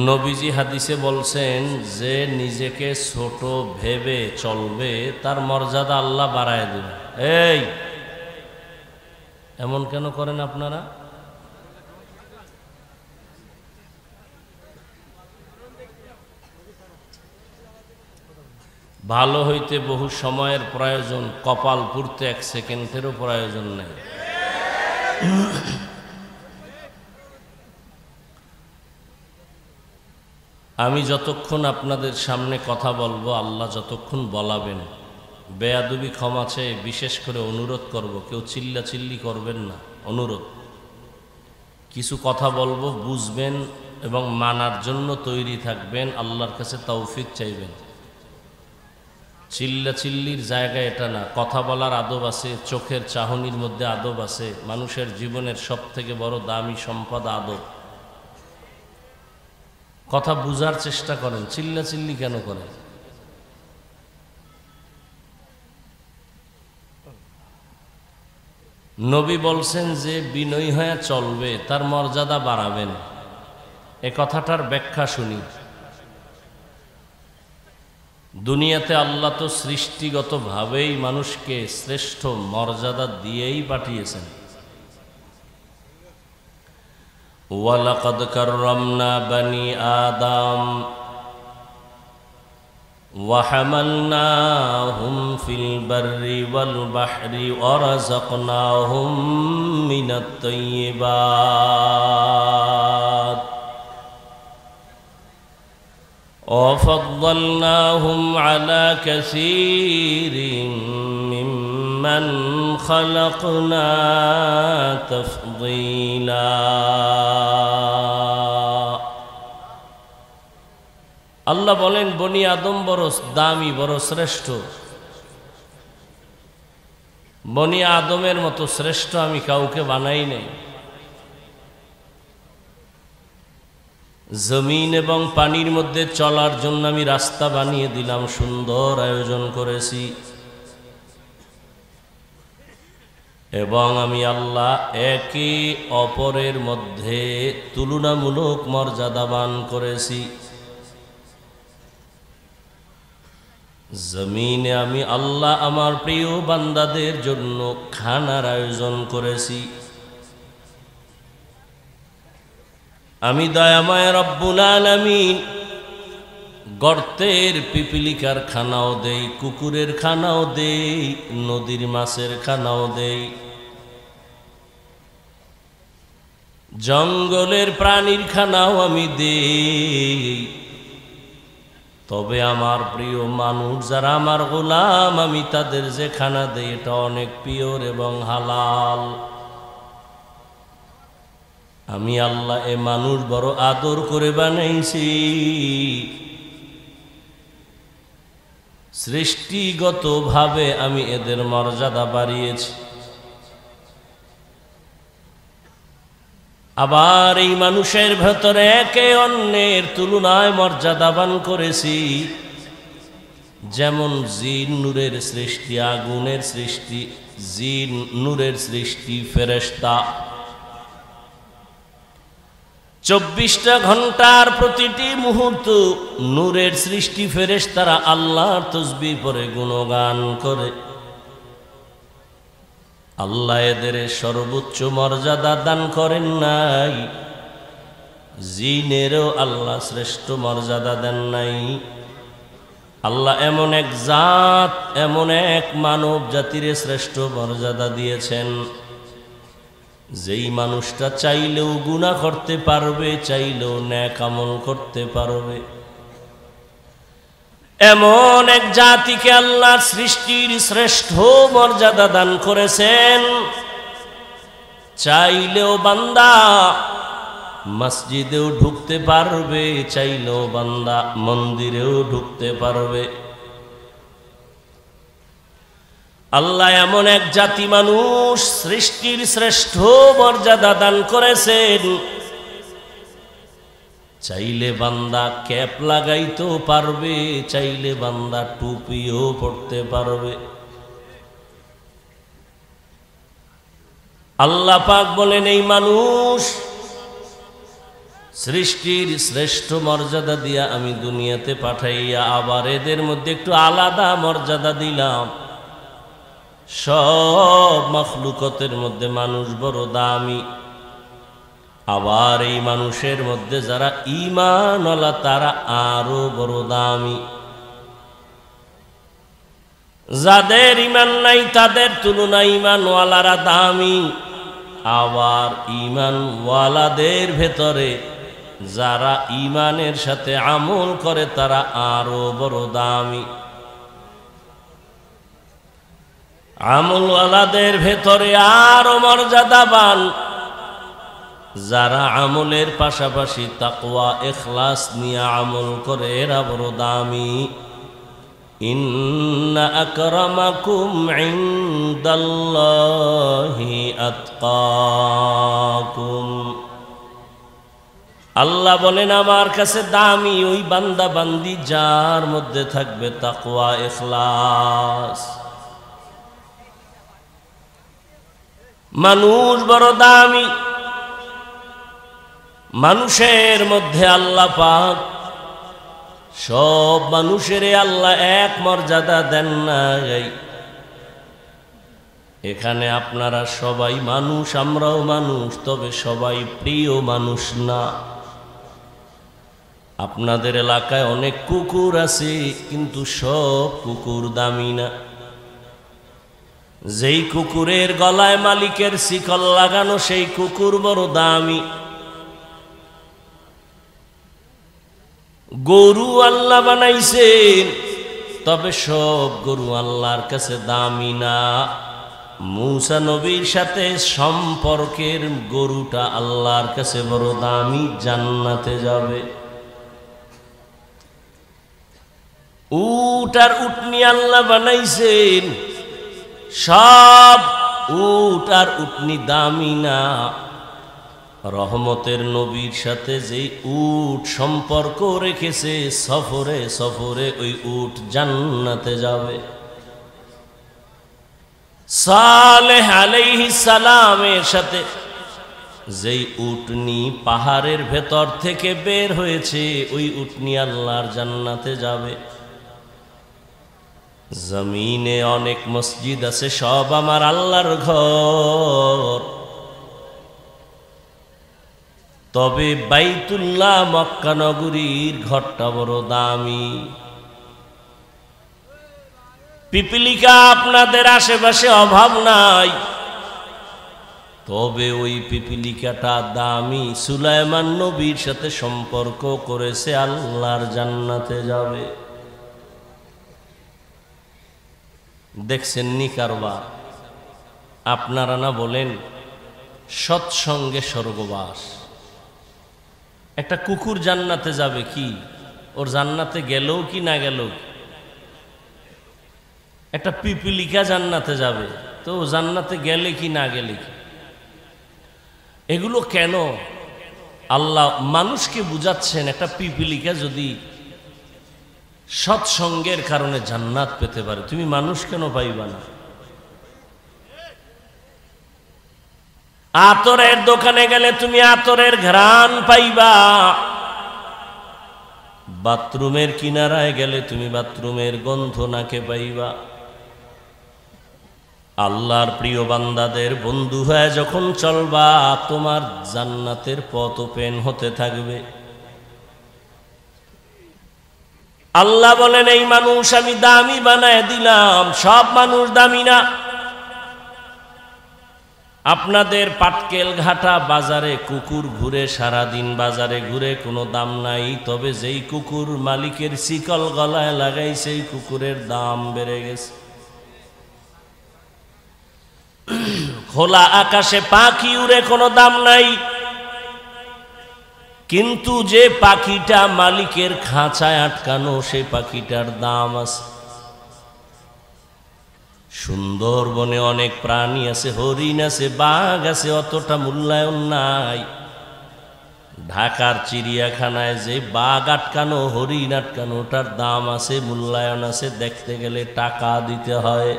নবীজি হাদিসে বলছেন, যে নিজেকে ছোট ভেবে চলবে তার মর্যাদা আল্লাহ বাড়ায় দেবে। এই এমন কেন করেন আপনারা? ভালো হইতে বহু সময়ের প্রয়োজন, কপাল পুড়তে 1 সেকেন্ডেরও প্রয়োজন নেই। আমি যতক্ষণ আপনাদের সামনে কথা বলবো, আল্লাহ যতক্ষণ বলাবেন, বেয়াদবি ক্ষমা চেয়ে বিশেষ করে অনুরোধ করব, কেউ চিল্লাচিল্লি করবেন না। অনুরোধ, কিছু কথা বলবো, বুঝবেন এবং মানার জন্য তৈরি থাকবেন, আল্লাহর কাছে তৌফিক চাইবেন। চিল্লাচিল্লির জায়গা এটা না। কথা বলার আদব আছে, চোখের চাহনির মধ্যে আদব আছে। মানুষের জীবনের সবথেকে বড় দামি সম্পদ আদব। কথা বুঝার চেষ্টা করেন, চিল্লাচিল্লি কেন করেন? নবী বলছেন, যে বিনয়ী হয়ে চলবে তার মর্যাদা বাড়াবেন। এ কথাটার ব্যাখ্যা শুনি। দুনিয়াতে আল্লাহ তো সৃষ্টিগতভাবেই মানুষকে শ্রেষ্ঠ মর্যাদা দিয়েই পাঠিয়েছেন। ওয়ালাকাদ কাররামনা বানি আদম ওয়া হামালনাহুম ফিল বাররি ওয়াল বাহরি ওয়া রাযাকনাহুম মিনাত তাইয়্যিবাত ওয়া ফাদ্দালনাহুম আলা কাসীরিন মিম্মান খালাকনা তাফদীলা। আল্লাহ বলেন, বনি আদম বড় দামি, বড় শ্রেষ্ঠ। বনি আদমের মতো শ্রেষ্ঠ আমি কাউকে বানাই নাই। জমিন এবং পানির মধ্যে চলার জন্য আমি রাস্তা বানিয়ে দিলাম, সুন্দর আয়োজন করেছি। এবং আমি আল্লাহ একে অপরের মধ্যে তুলনামূলক মর্যাদাবান করেছি। জমিনে আমি আল্লাহ আমার প্রিয় বান্দাদের জন্য খানার আয়োজন করেছি। আমি দয়াময় রব্বুল আলামিন গর্তের পিপিলিকার খানাও দেই, কুকুরের খানাও দেই, নদীর মাছের খানাও দেই, জঙ্গলের প্রাণীর খানাও আমি দেই। তবে আমার প্রিয় মানুষ যারা আমার গোলাম, আমি তাদের যে খানা দেই এটা অনেক পিওর এবং হালাল। আমি আল্লাহ এ মানুষ বড় আদর করে বানাইছি। সৃষ্টিগতভাবে আমি এদের মর্যাদা বাড়িয়েছি। আবার এই মানুষের ভেতরে একে অন্যের তুলনায় মর্যাদাবান করেছি। যেমন জিন নূরের সৃষ্টি, আগুনের সৃষ্টি, জিন নূরের সৃষ্টি, ফেরেশতা 24টা ঘন্টার প্রতিটি মুহূর্ত নূরের সৃষ্টি। ফেরেশতারা আল্লাহর তাসবিহ পড়ে গুণগান করে। আল্লাহ এদের সর্বোচ্চ মর্যাদা দান করেন নাই, জিনেরও আল্লাহ শ্রেষ্ঠ মর্যাদা দেন নাই। আল্লাহ এমন এক জাত, এমন এক মানব জাতির শ্রেষ্ঠ মর্যাদা দিয়েছেন, যেই মানুষটা চাইলেও গুনাহ করতে পারবে, চাইলেও নেক আমল করতে পারবে। এমন এক জাতিকে আল্লাহর সৃষ্টির শ্রেষ্ঠ মর্যাদা দান করেছেন। চাইলেও বান্দা মসজিদেও ঢুকতে পারবে, চাইলেও বান্দা মন্দিরেও ঢুকতে পারবে। আল্লাহ এমন এক জাতি মানুষ সৃষ্টির শ্রেষ্ঠ মর্যাদা দান করেছেন। চাইলে বান্দা ক্যাপ লাগাইতেও পারবে, চাইলে বান্দা টুপিও পড়তে পারবে। আল্লাহ পাক বলেন এই মানুষ সৃষ্টির শ্রেষ্ঠ মর্যাদা দিয়া আমি দুনিয়াতে পাঠাইয়া আবার এদের মধ্যে একটু আলাদা মর্যাদা দিলাম। সব মাখলুকতের মধ্যে মানুষ বড় দামি। আবার এই মানুষের মধ্যে যারা ঈমানওয়ালা তারা আরো বড় দামি। যাদের ঈমান নাই তাদের তুলনায় ঈমানওয়ালারা দামি। আবার ঈমানওয়ালাদের ভেতরে যারা ঈমানের সাথে আমল করে তারা আরো বড় দামি। আমলওয়ালাদের ভেতরে আরো মর্যাদাবান যারা আমলের পাশাপাশি তাকওয়া ইখলাস নিয়ে আমল করে, এরা বড় দামি। ইন্না আকরামাকুম ইনদাল্লাহি আতকাকুম। আল্লাহ বলেন আমার কাছে দামি ওই বান্দা বান্দি যার মধ্যে থাকবে তাকওয়া ইখলাস। মানুষ বড় দামি। মানুষের মধ্যে আল্লাহ পাক সব মানুষের আল্লাহ এক মর্যাদা দেন নাই। এখানে আপনারা সবাই মানুষ, আমরাও মানুষ, তবে সবাই প্রিয় মানুষ না। আপনাদের এলাকায় অনেক কুকুর আছে, কিন্তু সব কুকুর দামি না। যেই কুকুরের গলায় মালিকের শিকল লাগানো সেই কুকুর বড় দামি। গরু আল্লাহ বানাইছেন, তবে সব গরু আল্লাহর কাছে দামি না। মূসা নবীর সাথে সম্পর্কের গরুটা আল্লাহর কাছে বড় দামি, জান্নাতে যাবে। উট আর উটনি আল্লাহ বানাইছেন, সব উট আর উটনি দামি না। রহমতের নবীর সাথে যে উট সম্পর্ক রেখেছে, সফরে সফরে ওই উট জান্নাতে যাবে। সালেহ আলাইহিস সালামের সাথে যেই উটনি পাহাড়ের ভেতর থেকে বের হয়েছে, ওই উটনি আল্লাহর জান্নাতে যাবে। জমিনে অনেক মসজিদ আছে, সব আমার আল্লাহর ঘর, তবে বাইতুল্লাহ মক্কা নগরীর ঘরটা বড় দামি। পিপিলিকা আপনাদের আশেপাশে অভাব নাই, তবে ওই পিপিলিকাটা দামি। সুলাইমান নবীর সাথে সম্পর্ক করেছে, আল্লাহর জান্নাতে যাবে। দেখছেন নি কারবার? আপনারা না বলেন সৎসঙ্গে স্বর্গবাস। একটা কুকুর জান্নাতে যাবে কি? ওর জান্নাতে গেলেও কি না গেলেও? একটা পিপিলিকা জান্নাতে যাবে, তো জান্নাতে গেলে কি না গেলে কি? এগুলো কেন? আল্লাহ মানুষকে বুঝাচ্ছেন, একটা পিপিলিকা যদি সৎসঙ্গের কারণে জান্নাত পেতে পারে, তুমি মানুষ কেন পাইবা না? আতরের দোকানে গেলে তুমি আতরের ঘ্রাণ পাইবা, বাথরুমের কিনারায় গেলে তুমি বাথরুমের গন্ধ নাকে পাইবা। আল্লাহর প্রিয় বান্দাদের বন্ধু হয়ে যখন চলবা, তোমার জান্নাতের পথ ওপেন হতে থাকবে। আল্লাহ বলেন, এই মানুষ আমি দামি বানায় দিলাম। সব মানুষ দামি না। আপনাদের পাটকেল ঘাটা বাজারে কুকুর ঘুরে, সারাদিন বাজারে ঘুরে, কোনো দাম নাই, তবে যেই কুকুর মালিকের শিকল গলায় লাগাই, সেই কুকুরের দাম বেড়ে গেছে। খোলা আকাশে পাখি উড়ে, কোনো দাম নাই, কিন্তু যে পাখিটা মালিকের খাঁচায় আটকানো, সেই পাখিটার দাম আছে। সুন্দরবনে অনেক প্রাণী আছে, হরিণ আছে, বাঘ আছে, অতটা মূল্যায়ন নাই। ঢাকার চিড়িয়াখানায় যে বাঘ আটকানো, হরিণ আটকানো, ওটার দাম আছে, মূল্যায়ন আছে, দেখতে গেলে টাকা দিতে হয়।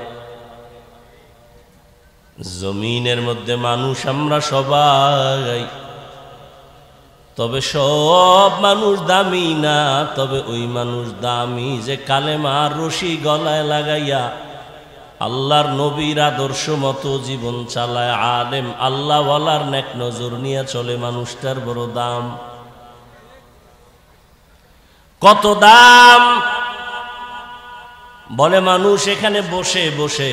জমিনের মধ্যে মানুষ আমরা সবাই, তবে সব মানুষ দামি না। তবে ওই মানুষ দামি যে কালেমার রশি গলায় লাগাইয়া আল্লাহর নবীর আদর্শ মতো জীবন চালায়, আলেম আল্লাহ ওয়ালার নেক নজর নিয়ে চলে, মানুষটার বড় দাম। কত দাম! বলে মানুষ এখানে বসে বসে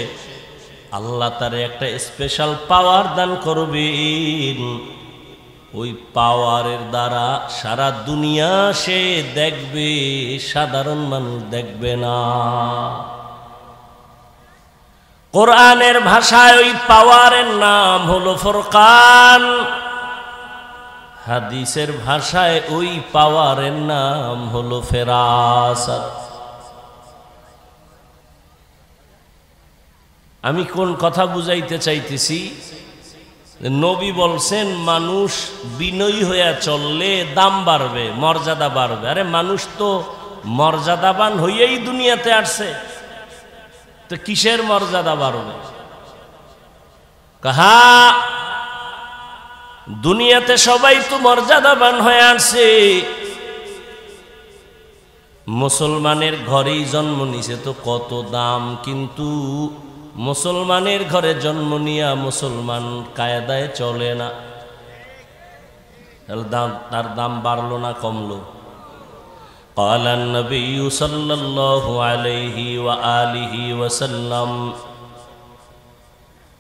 আল্লাহ তারে একটা স্পেশাল পাওয়ার দান করবেন। ওই পাওয়ারের দ্বারা সারা দুনিয়া সে দেখবে, সাধারণ মানুষ দেখবে না। কোরআনের ভাষায় ওই পাওয়ারের নাম হলো ফুরকান, হাদিসের ভাষায় ওই পাওয়ারের নাম হলো ফেরাসাত। আমি কোন কথা বুঝাইতে চাইতেছি? নবী বলছেন মানুষ বিনয়ী হইয়া চললে দাম বাড়বে, মর্যাদা বাড়বে। আরে মানুষ তো মর্যাদাবান হইয়াই দুনিয়াতে আসছে, তো কিসের মর্যাদা বাড়বে? কাহা দুনিয়াতে সবাই তো মর্যাদাবান হয়ে আসছে। মুসলমানের ঘরেই জন্ম নিছে, তো কত দাম, কিন্তু মুসলমানের ঘরে জন্ম নিয়া মুসলমান কায়দায় চলে না, তার দাম বাড়লো না কমলো? قال النبي صلى الله عليه وآله وسلم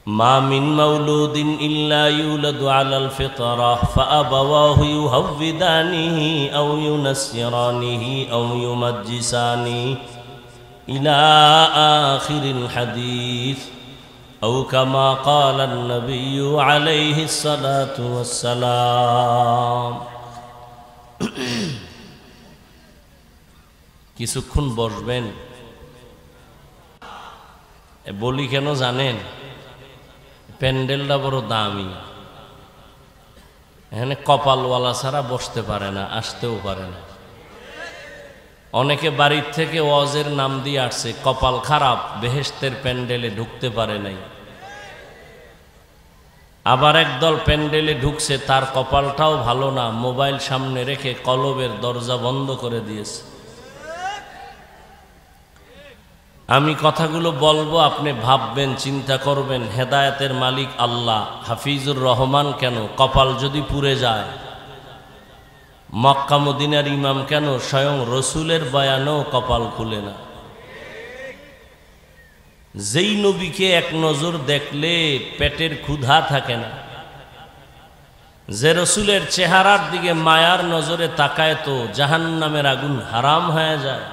ما من مولود إلا يولد على الفطرة فأبواه يهودانه أو ينصرانه أو يمجسانه إلى آخر الحديث أو كما قال النبي عليه الصلاة والسلام। কিছুক্ষণ বসবেন? বলি কেন জানেন? প্যান্ডেলটা বড় দামি, এখানে কপালওয়ালা ছাড়া বসতে পারে না, আসতেও পারে না। অনেকে বাড়ির থেকে ওয়াজের নাম দিয়ে আসছে, কপাল খারাপ, বেহেশতের প্যান্ডেলে ঢুকতে পারে নাই। আবার একদল প্যান্ডেলে ঢুকছে, তার কপালটাও ভালো না, মোবাইল সামনে রেখে কলবের দরজা বন্ধ করে দিয়েছে। আমি কথাগুলো বলবো, আপনি ভাববেন, চিন্তা করবেন। হেদায়েতের মালিক আল্লাহ, হাফিজুর রহমান কেন, কপাল যদি পুড়ে যায়। মক্কা মদিনার ইমাম কেন, স্বয়ং রসুলের বয়ানেও কপাল খুলে না। যেই নবীকে এক নজর দেখলে পেটের ক্ষুধা থাকে না, যে রসুলের চেহারার দিকে মায়ার নজরে তাকায় তো জাহান্নামের আগুন হারাম হয়ে যায়।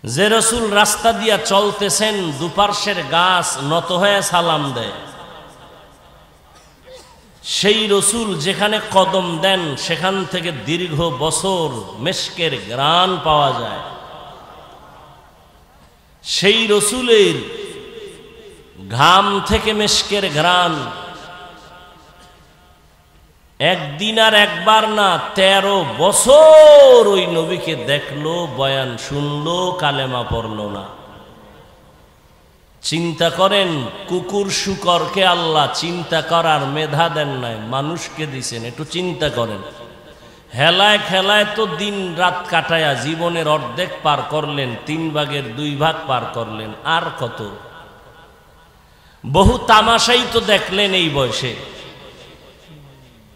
যে রসুল রাস্তা দিয়া চলতেছেন, দুপার্শ্বের গাছ নত হয়ে সালাম দেয়। সেই রসুল যেখানে কদম দেন সেখান থেকে দীর্ঘ বছর মেশকের ঘ্রাণ পাওয়া যায়। সেই রসুলের ঘাম থেকে মেশকের ঘ্রাণ একদিন আর একবার না, 13 বছর ওই নবীকে দেখলো, বয়ান শুনলো, কালেমা পড়ল না। চিন্তা করেন, কুকুর শুকরকে আল্লাহ চিন্তা করার মেধা দেন নাই, মানুষকে দিছেন। একটু চিন্তা করেন, হেলায় খেলায় তো দিন রাত কাটায়া জীবনের অর্ধেক পার করলেন, 3 ভাগের 2 ভাগ পার করলেন, আর কত? বহু তামাশাই তো দেখলেন এই বয়সে,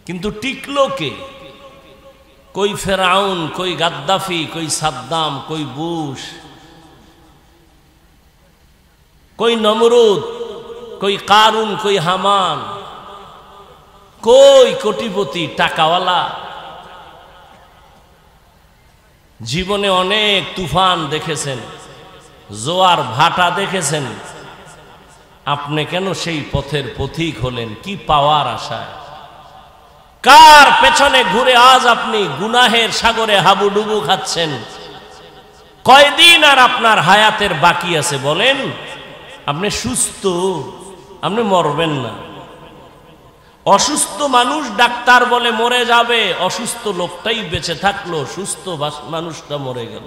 কিন্তু টিকলো কে? কই ফেরাউন, কই গাদ্দাফি, কই সাদ্দাম, কই বুশ, কই নমরুদ, কই কারুন, কই হামান, কই কোটিপতি টাকাওয়ালা? জীবনে অনেক তুফান দেখেছেন, জোয়ার ভাটা দেখেছেন, আপনি কেন সেই পথের পথিক হলেন? কি পাওয়ার আশায়? কার পেছনে ঘুরে আজ আপনি গুনাহের সাগরে হাবুডুবু খাচ্ছেন? কয়দিন আর আপনার হায়াতের বাকি আছে বলেন? আপনি সুস্থ, আপনি মরবেন না। অসুস্থ মানুষ ডাক্তার বলে মরে যাবে, অসুস্থ লোকটাই বেঁচে থাকলো, সুস্থ মানুষটা মরে গেল।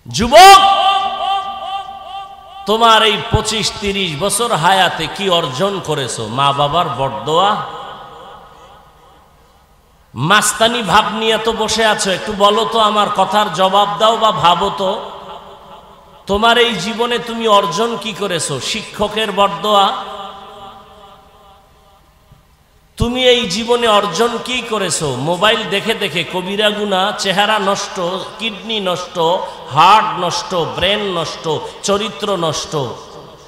যুবক, তোমার এই 25-30 বছর হায়াতে কি অর্জন করেছো? মা বাবার বরদোয়া, মাস্তানি ভাব নিয়ে তো বসে আছো। একটু বলো তো, আমার কথার জবাব দাও বা ভাবো তো, তোমার এই জীবনে তুমি অর্জন কি করেছো? শিক্ষকের বরদোয়া? তুমি এই জীবনে অর্জন কি করেছো? মোবাইল দেখে দেখে কবিরা গুনাহ, চেহারা নষ্ট, কিডনি নষ্ট, হার্ট নষ্ট, ব্রেন নষ্ট, চরিত্র নষ্ট,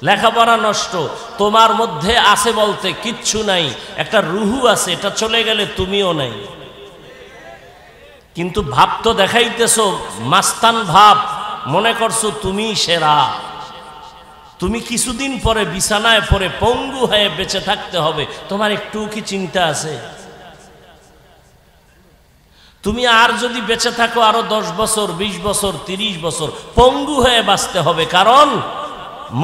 লেখাপড়া নষ্ট। তোমার মধ্যে আছে বলতে কিচ্ছু নাই, একটা রুহু আছে, এটা চলে গেলে তুমিও নাই। কিন্তু ভাব তো দেখাইতেছো মাস্তান ভাব, মনে করছো তুমি সেরা। তুমি কিছুদিন পরে বিছানায় পরে পঙ্গু হয়ে বেঁচে থাকতে হবে, তোমার একটু কি চিন্তা আছে? তুমি আর যদি বেঁচে থাকো আরো 10 বছর, 20 বছর, 30 বছর, পঙ্গু হয়ে বাঁচতে হবে। কারণ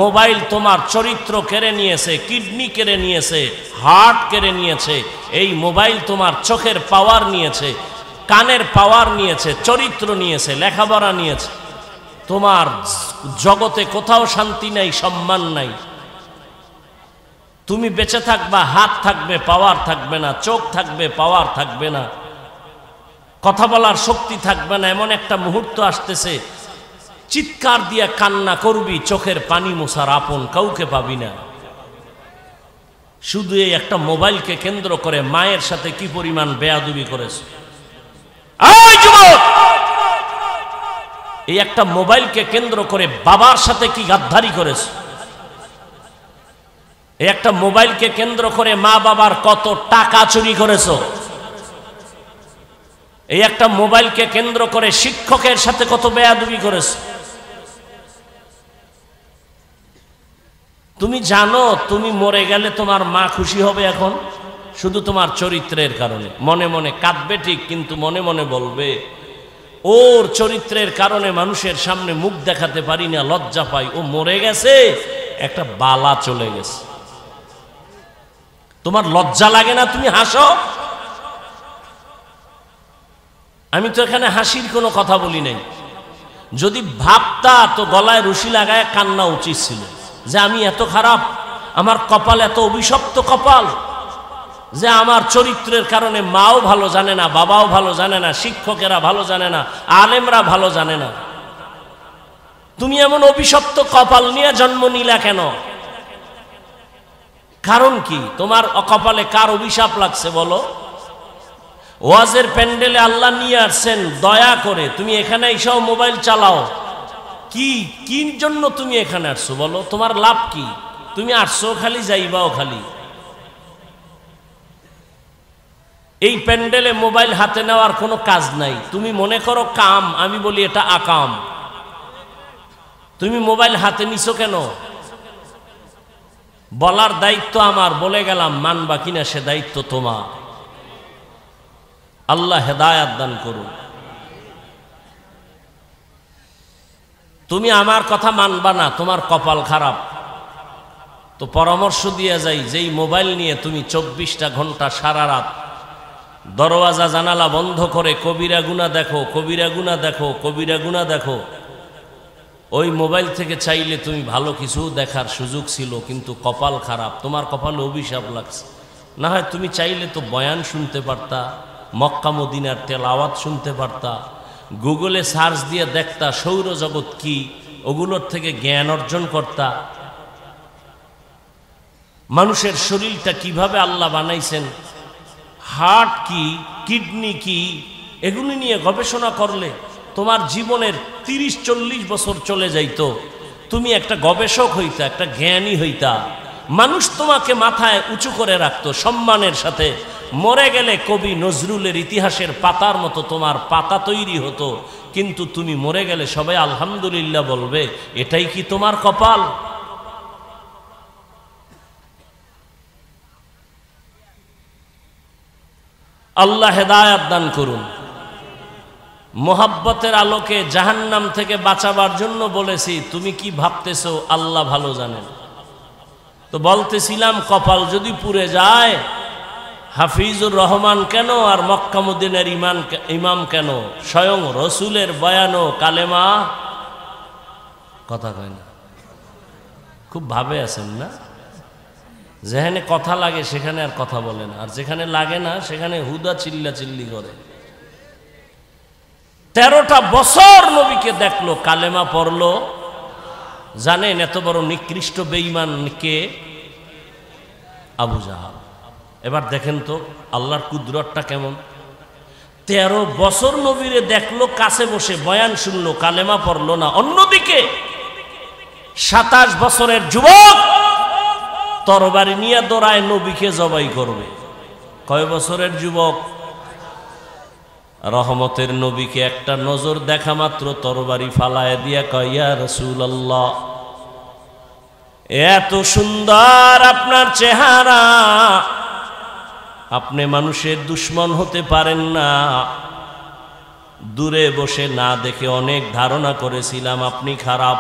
মোবাইল তোমার চরিত্র কেড়ে নিয়েছে, কিডনি কেড়ে নিয়েছে, হার্ট কেড়ে নিয়েছে। এই মোবাইল তোমার চোখের পাওয়ার নিয়েছে, কানের পাওয়ার নিয়েছে, চরিত্র নিয়েছে, লেখাপড়া নিয়েছে। তোমার জগতে কোথাও শান্তি নাই, সম্মান নাই। তুমি বেঁচে থাকবা, হাত থাকবে, পাওয়ার থাকবে না, চোখ থাকবে, পাওয়ার থাকবে না, কথা বলার শক্তি থাকবে না। এমন একটা মুহূর্ত আসতেছে, চিৎকার দিয়া কান্না করবি, চোখের পানি মোছার আপন কাউকে পাবি না। শুধু এই একটা মোবাইলকে কেন্দ্র করে মায়ের সাথে কি পরিমাণ বেয়াদবি করেছে। এই একটা মোবাইলকে কেন্দ্র করে বাবার সাথে কি গাদ্দারি করেছে। এই একটা মোবাইলকে কেন্দ্র করে মা বাবার কত টাকা চুরি করেছো। এই একটা মোবাইলকে কেন্দ্র করে শিক্ষকের সাথে কত বেয়াদবি করেছো। তুমি জানো তুমি মরে গেলে তোমার মা খুশি হবে এখন শুধু তোমার চরিত্রের কারণে। মনে মনে কাঁদবে ঠিক, কিন্তু মনে মনে বলবে ওর চরিত্রের কারণে মানুষের সামনে মুখ দেখাতে পারি না, লজ্জা পাই। ও মরে গেছে, একটা বালা চলে গেছে। তোমার লজ্জা লাগে না? তুমি হাসো। আমি তো এখানে হাসির কোনো কথা বলি নাই। যদি ভাবতা তো গলায় রশি লাগায় কান্না উচিত ছিল যে আমি এত খারাপ, আমার কপাল এত অভিশপ্ত কপাল। যে আমার চরিত্রের কারণে মাও ভালো জানে না, বাবাও ভালো জানে না, শিক্ষকেরা ভালো জানে না, আলেমরা ভালো জানে না। তুমি এমন অভিশপ্ত কপাল নিয়ে জন্ম নিলা কেন? কারণ কি? তোমার কপালে কার অভিশাপ লাগছে বলো? ওয়াজের প্যান্ডেলে আল্লাহ নিয়ে আসছেন দয়া করে, তুমি এখানে এসেও মোবাইল চালাও। কি জন্য তুমি এখানে আসছো বলো? তোমার লাভ কি? তুমি আসছো খালি, যাইবাও খালি। এই প্যান্ডেলে মোবাইল হাতে নেওয়ার কোনো কাজ নাই। তুমি মনে করো কাম, আমি বলি এটা আকাম। তুমি মোবাইল হাতে নিছো কেন? বলার দায়িত্ব আমার, বলে গেলাম, মানবা কিনা সে দায়িত্ব তোমার। আল্লাহ হেদায়াত দান করুন। তুমি আমার কথা মানবা না, তোমার কপাল খারাপ। তো পরামর্শ দিয়ে যাই, যেই মোবাইল নিয়ে তুমি 24টা ঘন্টা সারা রাত দরওয়াজা জানালা বন্ধ করে কবিরা গুনাহ দেখো, কবিরা গুনাহ দেখো, কবিরা গুনাহ দেখো, ওই মোবাইল থেকে চাইলে তুমি ভালো কিছু দেখার সুযোগ ছিল, কিন্তু কপাল খারাপ, তোমার কপালে অভিশাপ লাগছে। না হয় তুমি চাইলে তো বয়ান শুনতে পারতা, মক্কা মদিনার তেলাওয়াত শুনতে পারতা, গুগলে সার্চ দিয়ে দেখতা সৌরজগৎ কি, ওগুলোর থেকে জ্ঞান অর্জন করতা। মানুষের শরীরটা কিভাবে আল্লাহ বানাইছেন, হার্ট কি, কিডনি কি, এগুলি নিয়ে গবেষণা করলে তোমার জীবনের 30-40 বছর চলে যাইতো। তুমি একটা গবেষক হইতা, একটা জ্ঞানী হইতা। মানুষ তোমাকে মাথায় উঁচু করে রাখতো সম্মানের সাথে। মরে গেলে কবি নজরুলের ইতিহাসের পাতার মতো তোমার পাতা তৈরি হতো, কিন্তু তুমি মরে গেলে সবাই আলহামদুলিল্লাহ বলবে। এটাই কি তোমার কপাল? আল্লাহ হেদায়াত দান করুন। মোহাব্বতের আলোকে জাহান্নাম থেকে বাঁচাবার জন্য বলেছি, তুমি কি ভাবতেছো আল্লাহ ভালো জানেন। তো বলতেছিলাম, কপাল যদি পুড়ে যায়, হাফিজুর রহমান কেন আর মক্কা মদিনার ইমাম কেন, স্বয়ং রসুলের বয়ানও কালেমা কথা কয় না। খুব ভাবে আছেন না? যেখানে কথা লাগে সেখানে আর কথা বলে না, আর যেখানে লাগে না সেখানে হুদা চিল্লা চিল্লি করে। 13টা বছর নবীকে দেখলো, কালেমা পড়লো। জানেন এত বড় নিকৃষ্ট বেঈমান কে? আবু জাহাল। এবার দেখেন তো আল্লাহর কুদরতটা কেমন। 13 বছর নবীরে দেখলো, কাছে বসে বয়ান শুনলো, কালেমা পড়লো না। অন্যদিকে 27 বছরের যুবক তরবারি নিয়ে দৌড়ায় নবীকে জবাই করবে। কয় বছরের যুবক? রহমতের নবীকে একটা নজর দেখা মাত্র তরবারি ফালায় দিয়া কয়, ইয়া রাসূলুল্লাহ, এত সুন্দর আপনার চেহারা, আপনি মানুষের দুশ্মন হতে পারেন না। দূরে বসে না দেখে অনেক ধারণা করেছিলাম আপনি খারাপ।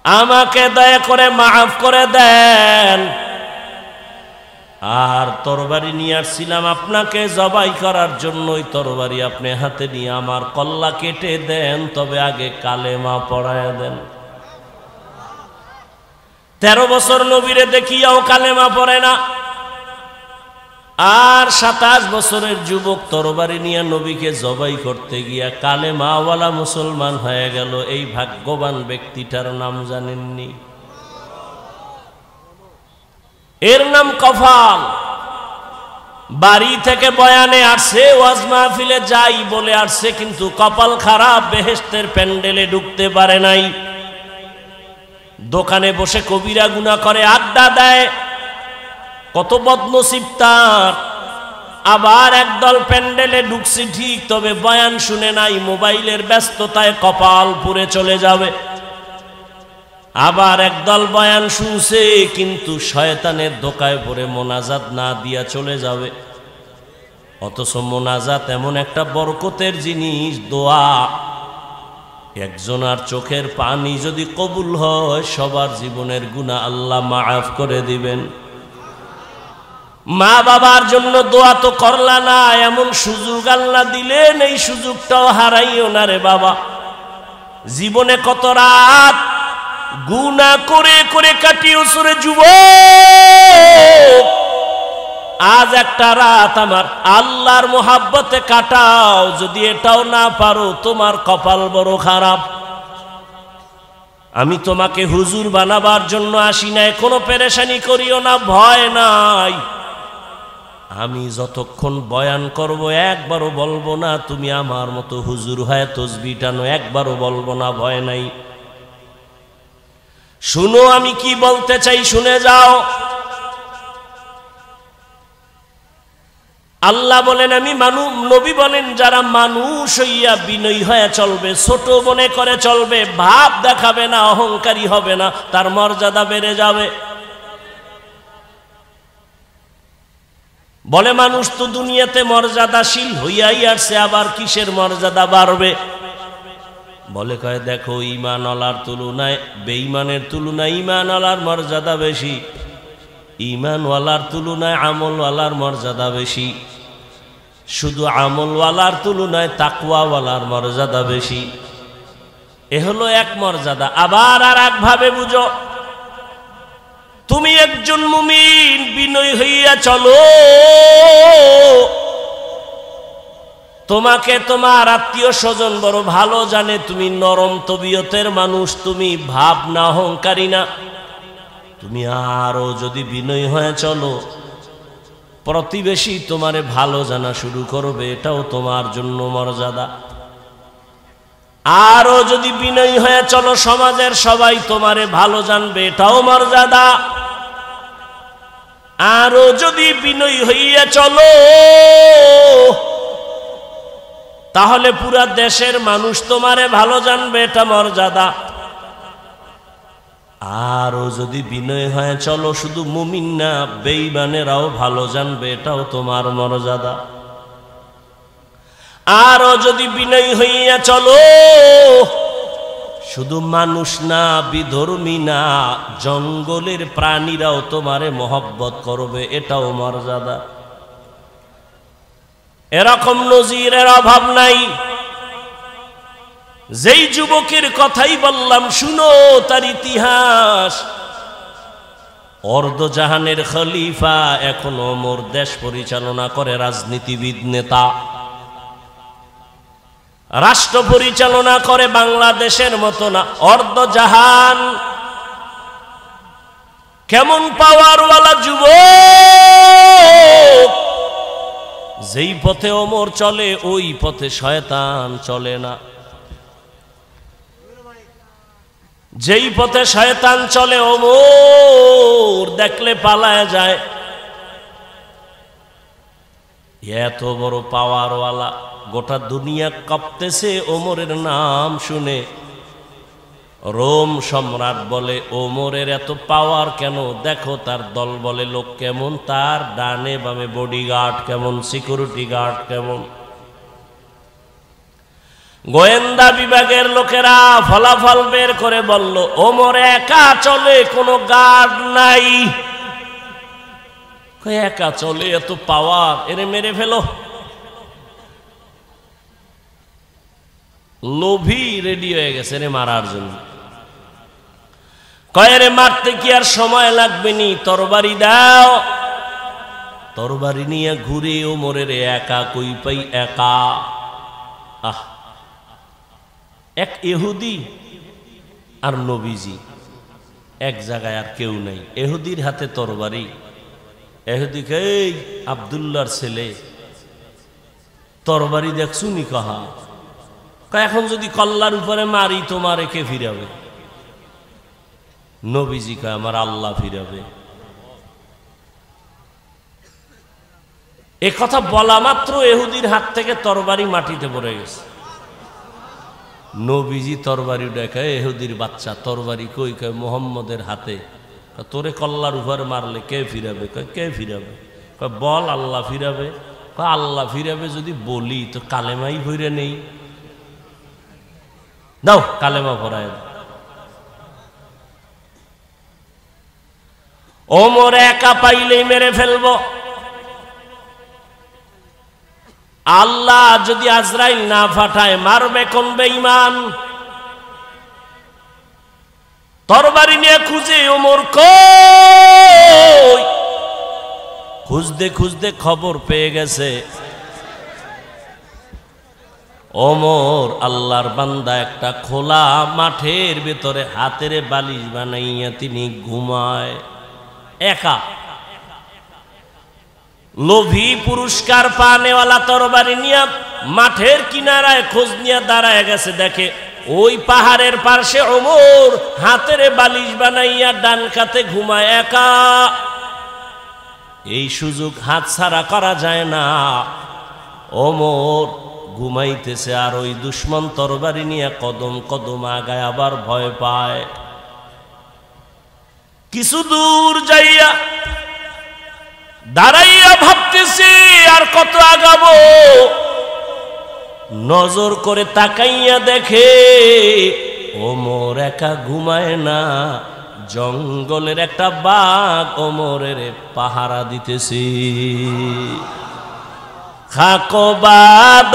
আমাকে দয়া করে মাফ করে দেন। আর তরবারি নিয়ে আসছিলাম আপনাকে জবাই করার জন্য। ওই তরবারি আপনি হাতে নিয়ে আমার কল্লা কেটে দেন, তবে আগে কালেমা পড়ায়া দেন। 13 বছর নবীরে দেখিয়াও কালেমা পড়ে না। আর 27 বছরের যুবক তরবারি নিয়ে নবীকে জবাই করতে গিয়া কালেমাওয়ালা মুসলমান হয়ে গেল। এই ভাগ্যবান ব্যক্তিটার নাম জানেননি? এর নাম কপাল। বাড়ি থেকে বয়ানে আসছে, ওয়াজ মাহফিলে যাই বলে আসছে, কিন্তু কপাল খারাপ, বেহেশতের প্যান্ডেলে ঢুকতে পারে নাই। দোকানে বসে কবিরা গুনাহ করে আড্ডা দেয়, কত বদনসিব তার। আবার একদল প্যান্ডেলে ঢুকছে ঠিক, তবে বয়ান শুনে নাই, মোবাইলের ব্যস্ততায় কপাল পুড়ে চলে যাবে। আবার একদল বয়ান শুনছে, কিন্তু শয়তানের ধোকায় পড়ে মোনাজাত না দিয়া চলে যাবে। অথচ মোনাজাত এমন একটা বরকতের জিনিস, দোয়া। একজনার চোখের পানি যদি কবুল হয়, সবার জীবনের গুনাহ আল্লাহ মাফ করে দিবেন। মা বাবার জন্য দোয়া তো করলা না, এমন সুযোগ আল্লাহ দিলেন, এই সুযোগটাও হারাইও না রে বাবা। জীবনে কত রাত গুনাহ করে করে কাটিয়েছো রে যুবক। আজ একটা রাত আমার আল্লাহর মোহাব্বতে কাটাও, যদি এটাও না পারো তোমার কপাল বড় খারাপ। আমি তোমাকে হুজুর বানাবার জন্য আসি নাই, কোনো পেরেশানি করিও না, ভয় নাই। আমি যতক্ষণ বয়ান করব একবারও বলবো না তুমি আমার মতো হুজুর হয়ে তসবিহ টানো, একবারও বলবো না, ভয় নাই। শুনো আমি কি বলতে চাই, শুনে যাও। আল্লাহ বলেন আমি নবী বলেন যারা মানুষ হইয়া বিনয়ী হয়ে চলবে, ছোট মনে করে চলবে, ভাব দেখাবে না, অহংকারী হবে না, তার মর্যাদা বেড়ে যাবে। বলে মানুষ তো দুনিয়াতে মর্যাদাশীল হইয়াই আসছে, আবার কিসের মর্যাদা বাড়বে? বলে কয় দেখো ঈমানওয়ালার তুলনায় বেঈমানের তুলনায় ঈমানওয়ালার মর্যাদা বেশি, ঈমানওয়ালার তুলনায় আমলওয়ালার মর্যাদা বেশি, শুধু আমলওয়ালার তুলনায় তাকওয়াওয়ালার মর্যাদা বেশি। এ হলো এক মর্যাদা। আবার আর একভাবে বুঝো, তুমি একজন মুমিন বিনয়ী হইয়া চলো, তোমাকে তোমার আত্মীয় স্বজন বড় ভালো জানে, তুমি নরম তবিয়তের মানুষ, তুমি ভাব না, অহংকারী না। তুমি আরো যদি বিনয়ী হয়ে চলো, প্রতিবেশী তোমারে ভালো জানা শুরু করবে, এটাও তোমার জন্য মর্যাদা। আরো যদি বিনয়ী হয়ে চলো, সমাজের সবাই তোমারে ভালো জানবে, এটাও মর্যাদা। আরো যদি বিনয়ী হইয়া চলো, তাহলে পুরা দেশের মানুষ তোমারে ভালো জানবে, এটা মর্যাদা। আরো যদি বিনয় হয়ে চলো, শুধু মুমিন না বেঈমানেরাও ভালো জানবে, এটাও তোমার মর্যাদা। আরো যদি বিনয়ী হইয়া চলো, শুধু মানুষ না বিধর্মী না জঙ্গলের প্রাণীরাও তোমারে মহব্বত করবে, এটাও মর্যাদা। এরকম নজিরের অভাব নাই। যেই যুবকের কথাই বললাম শুনো তার ইতিহাস, অর্ধজাহানের খলিফা, এখনো ওমর দেশ পরিচালনা করে, রাজনীতিবিদ নেতা, রাষ্ট্র পরিচালনা করে, বাংলাদেশের মতো না, অর্ধজাহান। কেমন পাওয়ারওয়ালা যুবক! যেই পথে ওমর চলে ওই পথে শয়তান চলে না, যেই পথে শয়তান চলে ওমর দেখলে পালায় যায়। এত বড় পাওয়ারওয়ালা, গোটা দুনিয়া কাঁপতেছে ওমরের নাম শুনে। রোম সম্রাট বলে ওমরের এত পাওয়ার কেন? দেখো তার দল বলে লোক কেমন, তার ডানে বামে বডিগার্ড কেমন, সিকিউরিটি গার্ড কেমন। গোয়েন্দা বিভাগের লোকেরা ফলাফল বের করে বলল ওমর একা চলে, কোনো গার্ড নাই। একা চলে, এত পাওয়ার, এরে মেরে ফেলো। লোভী রেডি হয়ে গেছে রে মারার জন্য। কয়েরে মারতে কি আর সময় লাগবে নি, তরবারি দাও। তরবারি নিয়ে ঘুরে ওমরের একা কই পাই, একা। আহ, এক ইহুদি আর নবীজি এক জায়গায়, আর কেউ নাই। ইহুদির হাতে তরবারি। ইহুদিকে এই আব্দুল্লাহর ছেলে তরবারি দেখছু নি? কাহা এখন যদি কল্লার উপরে মারি তোমার কে ফিরাবে? নবীজি কয় আমার আল্লাহ ফিরাবে। এ কথা বলা মাত্র ইহুদির হাত থেকে তরবারি মাটিতে পড়ে গেছে। নবীজি তরবারি দেখে, ইহুদির বাচ্চা তরবারি কই? কয় মুহাম্মদের হাতে। তোরে কল্লার উপরে মারলে কে ফিরাবে? কয় কে ফিরাবে? কয় বল আল্লাহ ফিরাবে। কয় আল্লাহ ফিরাবে যদি বলি তো কালেমাই ভরে নেই। দাও কালেমা পড়ায়। ওমর একা পাইলেই মেরে ফেলবো। আল্লাহ যদি আজরাইল না পাঠায় মারবে কোন বেঈমান? তরবারি নিয়ে খুঁজে ওমর কই, খুঁজতে খুঁজতে খবর পেয়ে গেছে ওমর আল্লাহর বান্দা একটা খোলা মাঠের ভেতরে হাতের বালিশ বানাইয়া তিনি ঘুমায় একা। লোভী পুরস্কার পানেওয়ালা তরবারি নিয়ে মাঠের কিনারায় খোঁজ নিয়ে দাঁড়ায় গেছে, দেখে ওই পাহাড়ের পাশে ওমর হাতের বালিশ বানাইয়া ডান কাতে ঘুমায় একা। এই সুযোগ হাতছাড়া করা যায় না। ওমর ঘুমাইতেছে আর ওই দুশ্মন তরবারি নিয়ে কদম কদম আগায়, আবার ভয় পায়। কিছু দূর যাইয়া দাঁড়াইয়া ভাবতেছে আর কত আগাবো। নজর করে তাকাইয়া দেখে ওমর একা ঘুমায় না, জঙ্গলের একটা বাঘ ওমরের পাহারা দিতেছে। খাকবাদ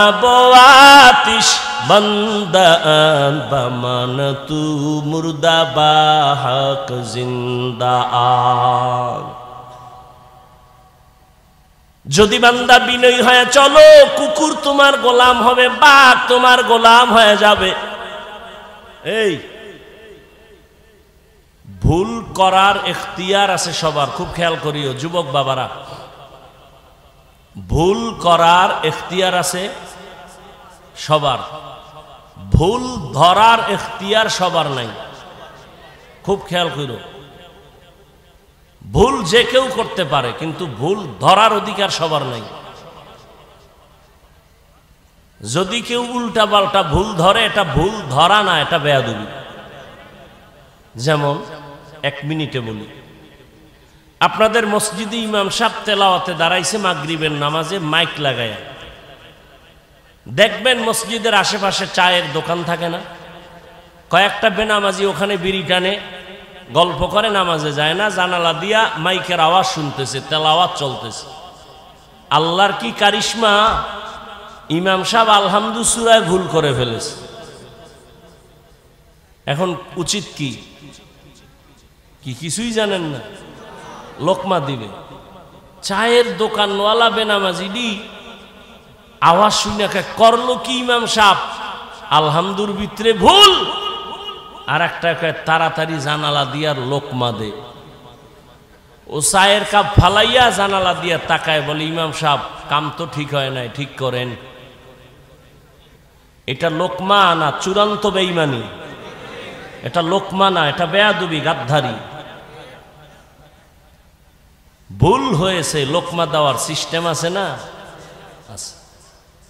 আবওয়াতিশ বন্দান বামান তু মুর্দা বাহক জিন্দা আন। যদি বান্দা বিনয়ী হয়ে চলো, কুকুর তোমার গোলাম হবে, বাঘ তোমার গোলাম হয়ে যাবে। এই ভুল করার এখতিয়ার আছে সবার, খুব খেয়াল করিও যুবক বাবারা। ভুল করার এখতিয়ার আছে সবার, ভুল ধরার এখতিয়ার সবার নাই। খুব খেয়াল করো, ভুল যে কেউ করতে পারে, কিন্তু ভুল ধরার অধিকার সবার নাই। যদি কেউ উল্টা পাল্টা ভুল ধরে, এটা ভুল ধরা না, এটা বেয়াদবি। যেমন এক মিনিটে বলি, আপনাদের মসজিদে ইমাম সাহেব তেলাওয়াতে দাঁড়াইছে মাগরিবের নামাজে মাইক লাগায়া। দেখবেন মসজিদের আশেপাশে চায়ের দোকান থাকে না, কয়েকটা বেনামাজি ওখানে বিড়ি টানে, গল্প করে, নামাজে যায় না, জানালা দিয়া মাইকের আওয়াজ শুনতেছে, তেলাওয়াত চলতেছে। আল্লাহর কি কারিশমা, ইমাম সাহেব আলহামদু সূরায় ভুল করে ফেলেছে। এখন উচিত কি কিছুই জানেন না, লোকমা দিবে। চায়ের দোকানওয়ালা বেনামাজিডি আওয়াজ শুনে করলো কি ইমাম সাহেব, আলহামদুর ভিতরে ভুল, আর একটা তাড়াতাড়ি জানালা দিয়ার লোকমা দে। ও চায়ের কাপ ফালাইয়া জানালা দিয়া তাকায়, বলে ইমাম সাহেব কাম তো ঠিক হয় নাই, ঠিক করেন। এটা লোকমা না চূড়ান্ত বেঈমানি, এটা লোকমা না, এটা বেয়াদবি, গাদ্দারি। ভুল হয়েছে, লোকমা দেওয়ার সিস্টেম আছে না? আছে।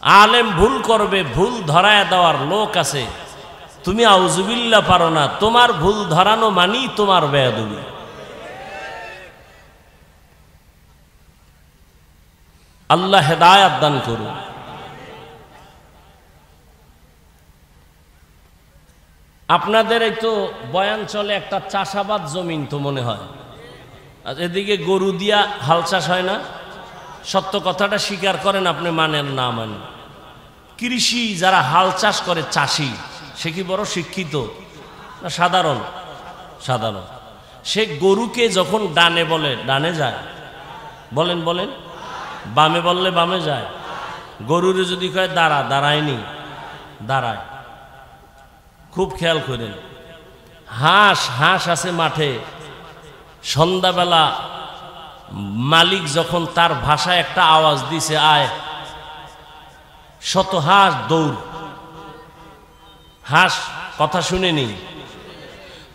আলেম ভুল করবে, ভুল ধরায় দেওয়ার লোক আছে। তুমি আউযুবিল্লাহ পারো না, তোমার ভুল ধরানো মানি তোমার বেয়াদবি। আল্লাহ হেদায়েত দান করুন। আপনাদের এই তো বয়ান চলে একটা চাষাবাদ জমিন তো মনে হয়, আর এদিকে গরু দিয়া হাল চাষ হয় না? সত্য কথাটা স্বীকার করেন, আপনি মানেন না মানেন। কৃষি যারা হাল চাষ করে, চাষি, সে কি বড় শিক্ষিত না সাধারণ? সাধারণ। সে গরুকে যখন ডানে বলে ডানে যায়, বলেন বলেন, বামে বললে বামে যায়। গরুরে যদি কয় দাঁড়া, দাঁড়ায়নি, দাঁড়ায়। খুব খেয়াল করেন। হাঁস আছে মাঠে, সন্ধ্যাবেলা মালিক যখন তার ভাষায় একটা আওয়াজ দিছে আয়, শত হাঁস দৌড়। হাঁস কথা শুনেনি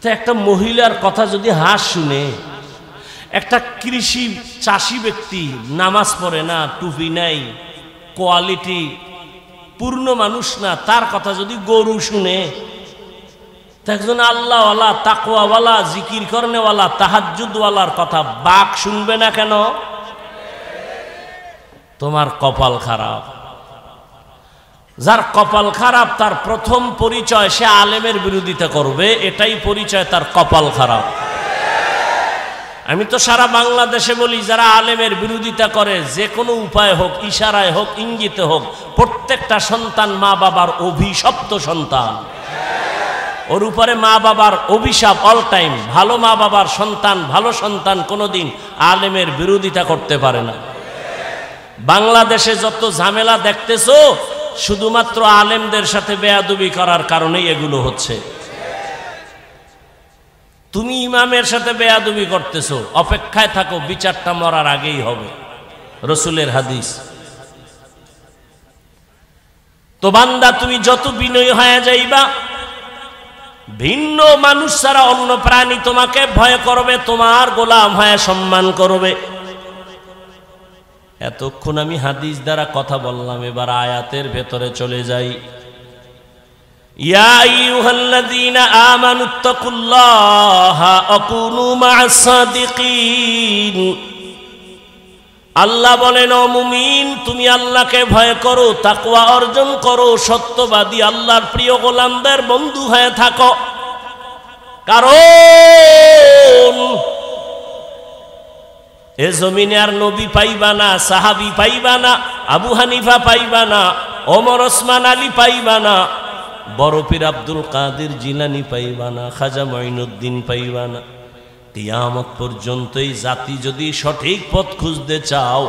তো, একটা মহিলার কথা যদি হাঁস শুনে, একটা কৃষি চাষি ব্যক্তি নামাজ পড়ে না, টুপি নাই, কোয়ালিটি পূর্ণ মানুষ না, তার কথা যদি গরু শুনে, একজন আল্লাহওয়ালা, তাকওয়াওয়ালা, জিকির করনেওয়ালা, তাহাজ্জুদওয়ালার কথা বাঘ শুনবে না কেন? তোমার কপাল খারাপ। যার কপাল খারাপ, তার প্রথম পরিচয় সে আলেমের বিরোধিতা করবে, এটাই পরিচয় তার কপাল খারাপ। আমি তো সারা বাংলাদেশে বলি, যারা আলেমের বিরোধিতা করে, যে কোনো উপায় হোক, ইশারায় হোক, ইঙ্গিতে হোক, প্রত্যেকটা সন্তান মা বাবার অভিশপ্ত সন্তান। ওর উপরে মা বাবার অভিশাপ অল টাইম। ভালো মা বাবার সন্তান, ভালো সন্তান কোনোদিন আলেমের বিরোধিতা করতে পারে না। বাংলাদেশে যত ঝামেলা দেখতেছো শুধুমাত্র আলেমদের সাথে বেয়াদবি করার কারণেই এগুলো হচ্ছে। তুমি ইমামের সাথে বেয়াদবি করতেছো, অপেক্ষায় থাকো, বিচারটা মরার আগেই হবে, রসুলের হাদিস। তো বান্দা তুমি যত বিনয়ী হয়ে যাইবা, ভিন্ন মানুষ ছাড়া অন্য প্রাণী তোমাকে ভয় করবে, তোমার গোলাম হয়ে সম্মান করবে। এতক্ষণ আমি হাদিস দ্বারা কথা বললাম, এবার আয়াতের ভেতরে চলে যাই। ইয়া আইয়ুহাল্লাযীনা আমানুত্তাকুল্লাহা ওয়া কুনু মা'আস সাদিকিন। আল্লাহ বলেন, ও মুমিন, তুমি আল্লাহকে ভয় করো, তাকওয়া অর্জন করো, সত্যবাদী আল্লাহর প্রিয় গোলামদের বন্ধু হয়ে থাকো। কারণ এ জমিনে আর নবী পাইবা না, সাহাবী পাইবা না, আবু হানিফা পাইবা না, ওমর ওসমান আলী পাইবা না, বড় পীর আব্দুল কাদের জিলানী পাইবা না, খাজা মঈনুদ্দিন পাইবা না। কিয়ামত পর্যন্ত এই জাতি যদি সঠিক পথ খুঁজতে চাও,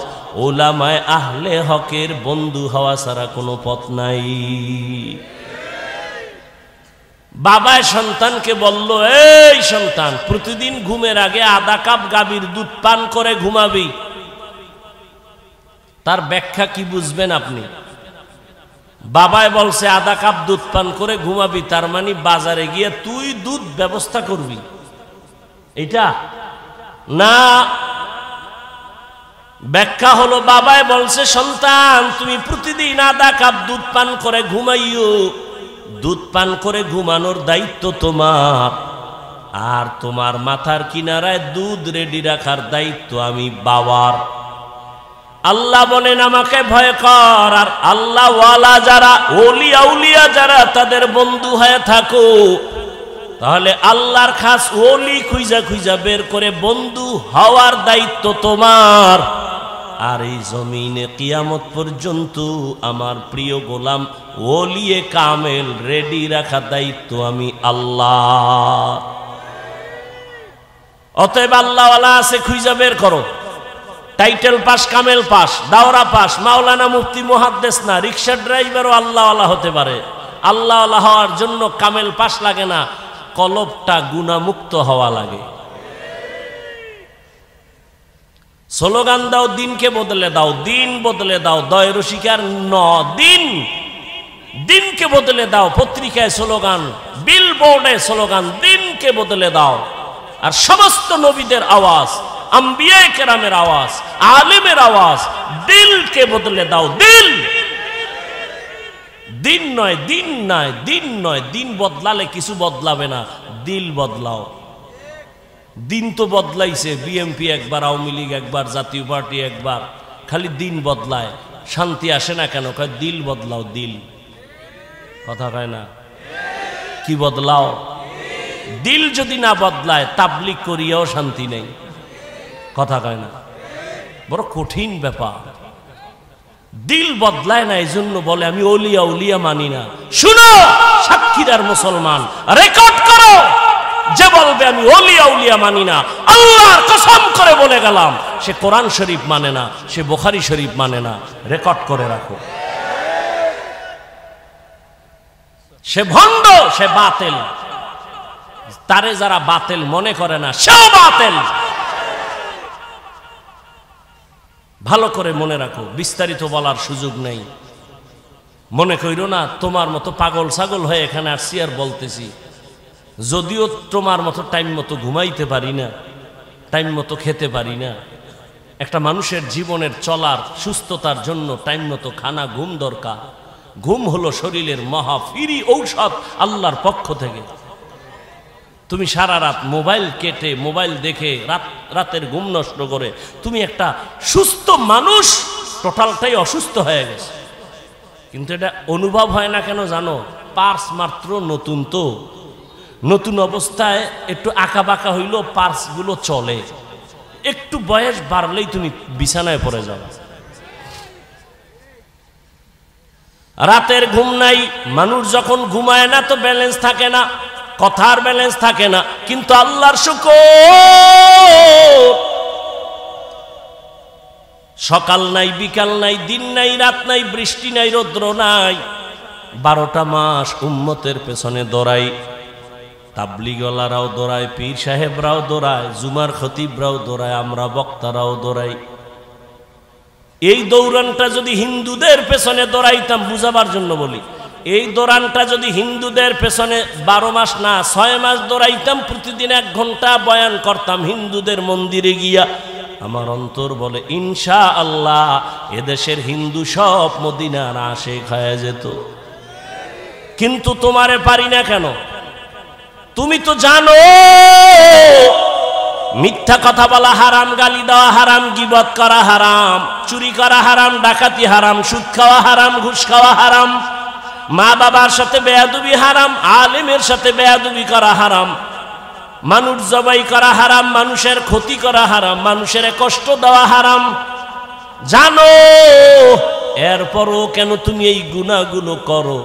উলামায়ে আহলে হকের বন্ধু হওয়া ছাড়া কোনো পথ নাই। বাবায় সন্তানকে বলল, এই সন্তান, প্রতিদিন ঘুমের আগে আধা কাপ গাভীর দুধ পান করে ঘুমাবি। তার ব্যাখ্যা কি বুঝবেন আপনি? বাবায় বলছে আধা কাপ দুধ পান করে ঘুমাবি, তার মানে বাজারে গিয়ে তুই দুধ ব্যবস্থা করবি, এটা না। ব্যাখ্যা হলো, বাবায় বলছে সন্তান তুমি প্রতিদিন আধা কাপ দুধ পান করে ঘুমাইও, দুধ পান করে ঘুমানোর দায়িত্ব তোমার, আর তোমার মাথার কিনারায় দুধ রেডি রাখার দায়িত্ব আমি বাবার। আল্লাহ বলেন আমাকে ভয় কর, আর আল্লাহ ওয়ালা যারা, ওলিয়া উলিয়া যারা, তাদের বন্ধু হয়ে থাকো। তাহলে আল্লাহর খাস ওলি খুঁজা খুঁজা বের করে বন্ধু হওয়ার দায়িত্ব তোমার। আর এই জমিনে কিয়ামত পর্যন্ত আমার প্রিয় গোলাম ওলিয়ে কামেল রেডি রাখার দায়িত্ব আমি আল্লাহ। অতএব আল্লাহওয়ালা আছে খুঁজা বের করো। টাইটেল পাস, কামেল পাস, দাওরা পাস, মাওলানা মুফতি মুহাদ্দিস না, রিক্সা ড্রাইভারও আল্লাহওয়ালা হতে পারে। আল্লাহওয়ালা হওয়ার জন্য কামেল পাস লাগে না, কলবটা গুনাহমুক্ত হওয়া লাগে। স্লোগান দাও, দিনকে বদলে দাও, দিন বদলে দাও, দয় রসিকার ন দিন, দিনকে বদলে দাও। পত্রিকায় স্লোগান, বিলবোর্ডে স্লোগান, দিনকে বদলে দাও। আর সমস্ত নবীদের আওয়াজ, আম্বিয়ায়ে কেরামের আওয়াজ, আলেমের আওয়াজ, দিলকে বদলে দাও। দিল, দিন নয়, দিন নয়, দিন নয়। দিন বদলালে কিছু বদলাবে না, দিল বদলাও। দিন তো বদলাইছে, বিএমপি একবার, আওয়ামী লীগ একবার, জাতীয় পার্টি একবার, খালি দিন বদলায়, শান্তি আসে না কেন? কয় দিল বদলাও, দিল। কথা কয় না? কি বদলাও? দিল যদি না বদলায়, তাবলিগ করিয়াও শান্তি নেই। কথা কয় না? বড় কঠিন ব্যাপার। দিল বদলায় না, এই জন্য বলে আমি ওলিয়া উলিয়া মানি না। শুনো সাক্ষীরার মুসলমান, রেকর্ড করো, যে বলবে আমি ওলিয়া উলিয়া মানি না, আল্লাহর কসম করে বলে গেলাম, সে কোরআন শরীফ মানে না, সে বুখারী শরীফ মানে না। রেকর্ড করে রাখো। সে ভণ্ড, সে বাতিল। তারে যারা বাতিল মনে করে না, সেও বাতিল। ভালো করে মনে রাখো, বিস্তারিত বলার সুযোগ নেই। মনে কইরো না তোমার মতো পাগল ছাগল হয়ে এখানে আসছি আর বলতেছি। যদিও তোমার মতো টাইম মতো ঘুমাইতে পারি না, টাইম মতো খেতে পারি না। একটা মানুষের জীবনের চলার সুস্থতার জন্য টাইম মতো খানা, ঘুম দরকার। ঘুম হলো শরীরের মহা ফ্রি ঔষধ আল্লাহর পক্ষ থেকে। তুমি সারা রাত মোবাইল কেটে, মোবাইল দেখে রাতের ঘুম নষ্ট করে তুমি একটা সুস্থ মানুষ, টোটালটাই অসুস্থ হয়ে গেছে। কিন্তু এটা অনুভব হয় না কেন জানো? পার্স মাত্র নতুন, তো নতুন অবস্থায় একটু আঁকা বাঁকা হইলেও পার্সগুলো চলে। একটু বয়স বাড়লেই তুমি বিছানায় পড়ে যাও। রাতের ঘুম নাই। মানুষ যখন ঘুমায় না তো ব্যালেন্স থাকে না। কথার ব্যালেন্স থাকে না। কিন্তু আল্লাহর শুকর, সকাল নাই, বিকাল নাই, দিন নাই, রাত নাই, বৃষ্টি নাই, রৌদ্র নাই, 12টা মাস উম্মতের পেছনে দৌড়াই। তাবলিগওয়ালারাও দৌড়ায়, পীর সাহেবরাও দৌড়ায়, জুমার খতিবরাও দৌড়ায়, আমরা বক্তারাও দৌড়াই। এই দৌড়ানটা যদি হিন্দুদের পেছনে দৌড়াইতাম, বুঝাবার জন্য বলি, এই দৌড়ানটা যদি হিন্দুদের পেছনে 12 মাস না 6 মাস দৌড়াইতাম, প্রতিদিন 1 ঘন্টা বয়ান করতাম হিন্দুদের মন্দিরে গিয়া, আমার অন্তর বলে ইনশাআল্লাহ এদেশের হিন্দু সব মদিনার আশিক হয়ে যেত। কিন্তু তোমারে পারি না কেন? তুমি তো জানো মিথ্যা কথা বলা হারাম, গালি দেওয়া হারাম, গীবত করা হারাম, চুরি করা হারাম, ডাকাতি হারাম, সুদ খাওয়া হারাম, ঘুষ খাওয়া হারাম, মা বাবার সাথে বেয়াদবি হারাম, আলেমের সাথে বেয়াদবি করা হারাম, মানুষ জবাই করা হারাম, মানুষের ক্ষতি করা হারাম, মানুষের কষ্ট দেওয়া হারাম। জানো, এরপরও কেন তুমি এই গুনাহগুলো করো?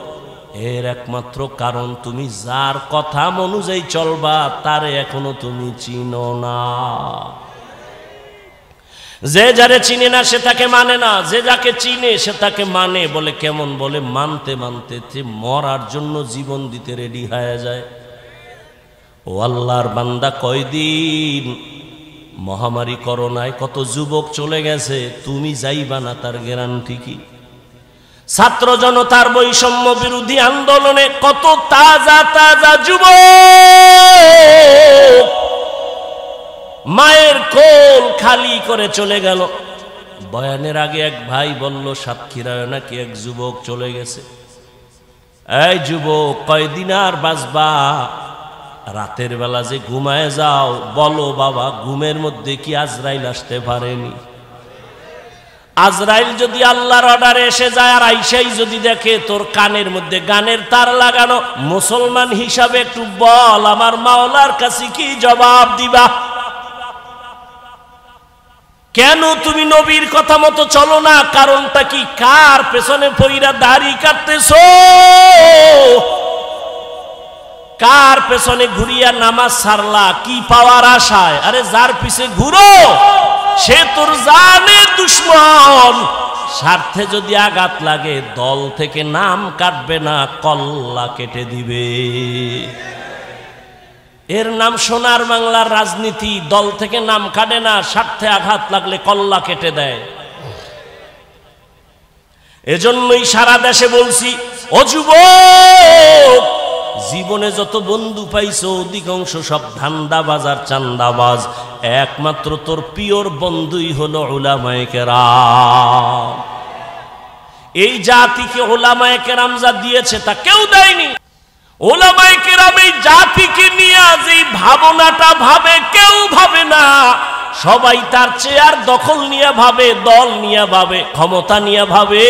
এর একমাত্র কারণ তুমি যার কথা অনুযায়ী চলবা তারে এখনো তুমি চিনো না। যে যারে চিনে না সে তাকে মানে না, যে যাকে চিনে সে তাকে মানে। বলে কেমন? বলে মানতে মানতে মরার জন্য জীবন দিতে রেডি হয়ে যায়। ও আল্লাহর বান্দা, কয়দিন মহামারী করোনায় কত যুবক চলে গেছে, তুমি যাইবা না তার গ্যারান্টি কি? ছাত্র জনতার বৈষম্য বিরোধী আন্দোলনে কত তাজা তাজা যুবক মায়ের কোল খালি করে চলে গেল। বয়ানের আগে এক ভাই বলল, সাতক্ষীরায় নাকি এক যুবক চলে গেছে। এই যুবক, কয়দিন আর বাঁচবা? রাতের বেলা যে ঘুমায় যাও, বলো বাবা, ঘুমের মধ্যে কি আজরাইল আসতে পারেনি? আজরাইল যদি আল্লাহর অর্ডারে এসে যায় আর আইসাই যদি দেখে তোর কানের মধ্যে গানের তার লাগানো, মুসলমান হিসাবে একটু বল, আমার মাওলার কাছে কি জবাব দিবা? কেন তুমি নবীর কথা মতো চলো না? কারণটা কি? কার পেছনে পইরা দাড়ি কাটতেছো? কার পেছনে ঘুরিয়া নামাজ ছাড়লা? কি পাওয়ার আশায়? আরে যার পিছে ঘুরো সে তোর জানের দুশ্মন। স্বার্থে যদি আঘাত লাগে দল থেকে নাম কাটবে না, কল্লা কেটে দিবে। এর নাম সোনার বাংলার রাজনীতি। দল থেকে নাম কাটে না, স্বার্থে আঘাত লাগলে কল্লা কেটে দেয়। এজন্যই সারা দেশে বলছি, ও যুবক, জীবনে যত বন্ধু পাইছো অধিকাংশ সব ধান্দাবাজ আর চান্দাবাজ। একমাত্র তোর পিওর বন্ধুই হলো উলামায়ে কেরাম। এই জাতিকে উলামায়ে কেরাম যা দিয়েছে তা কেউ দেয়নি। উলামায়ে কেরাম এই জাতিকে নিয়ে যে ভাবনাটা ভাবে, কেউ ভাবে না। সবাই তার চেয়ার দখল নিয়ে ভাবে, দল নিয়ে ভাবে, ক্ষমতা নিয়ে ভাবে।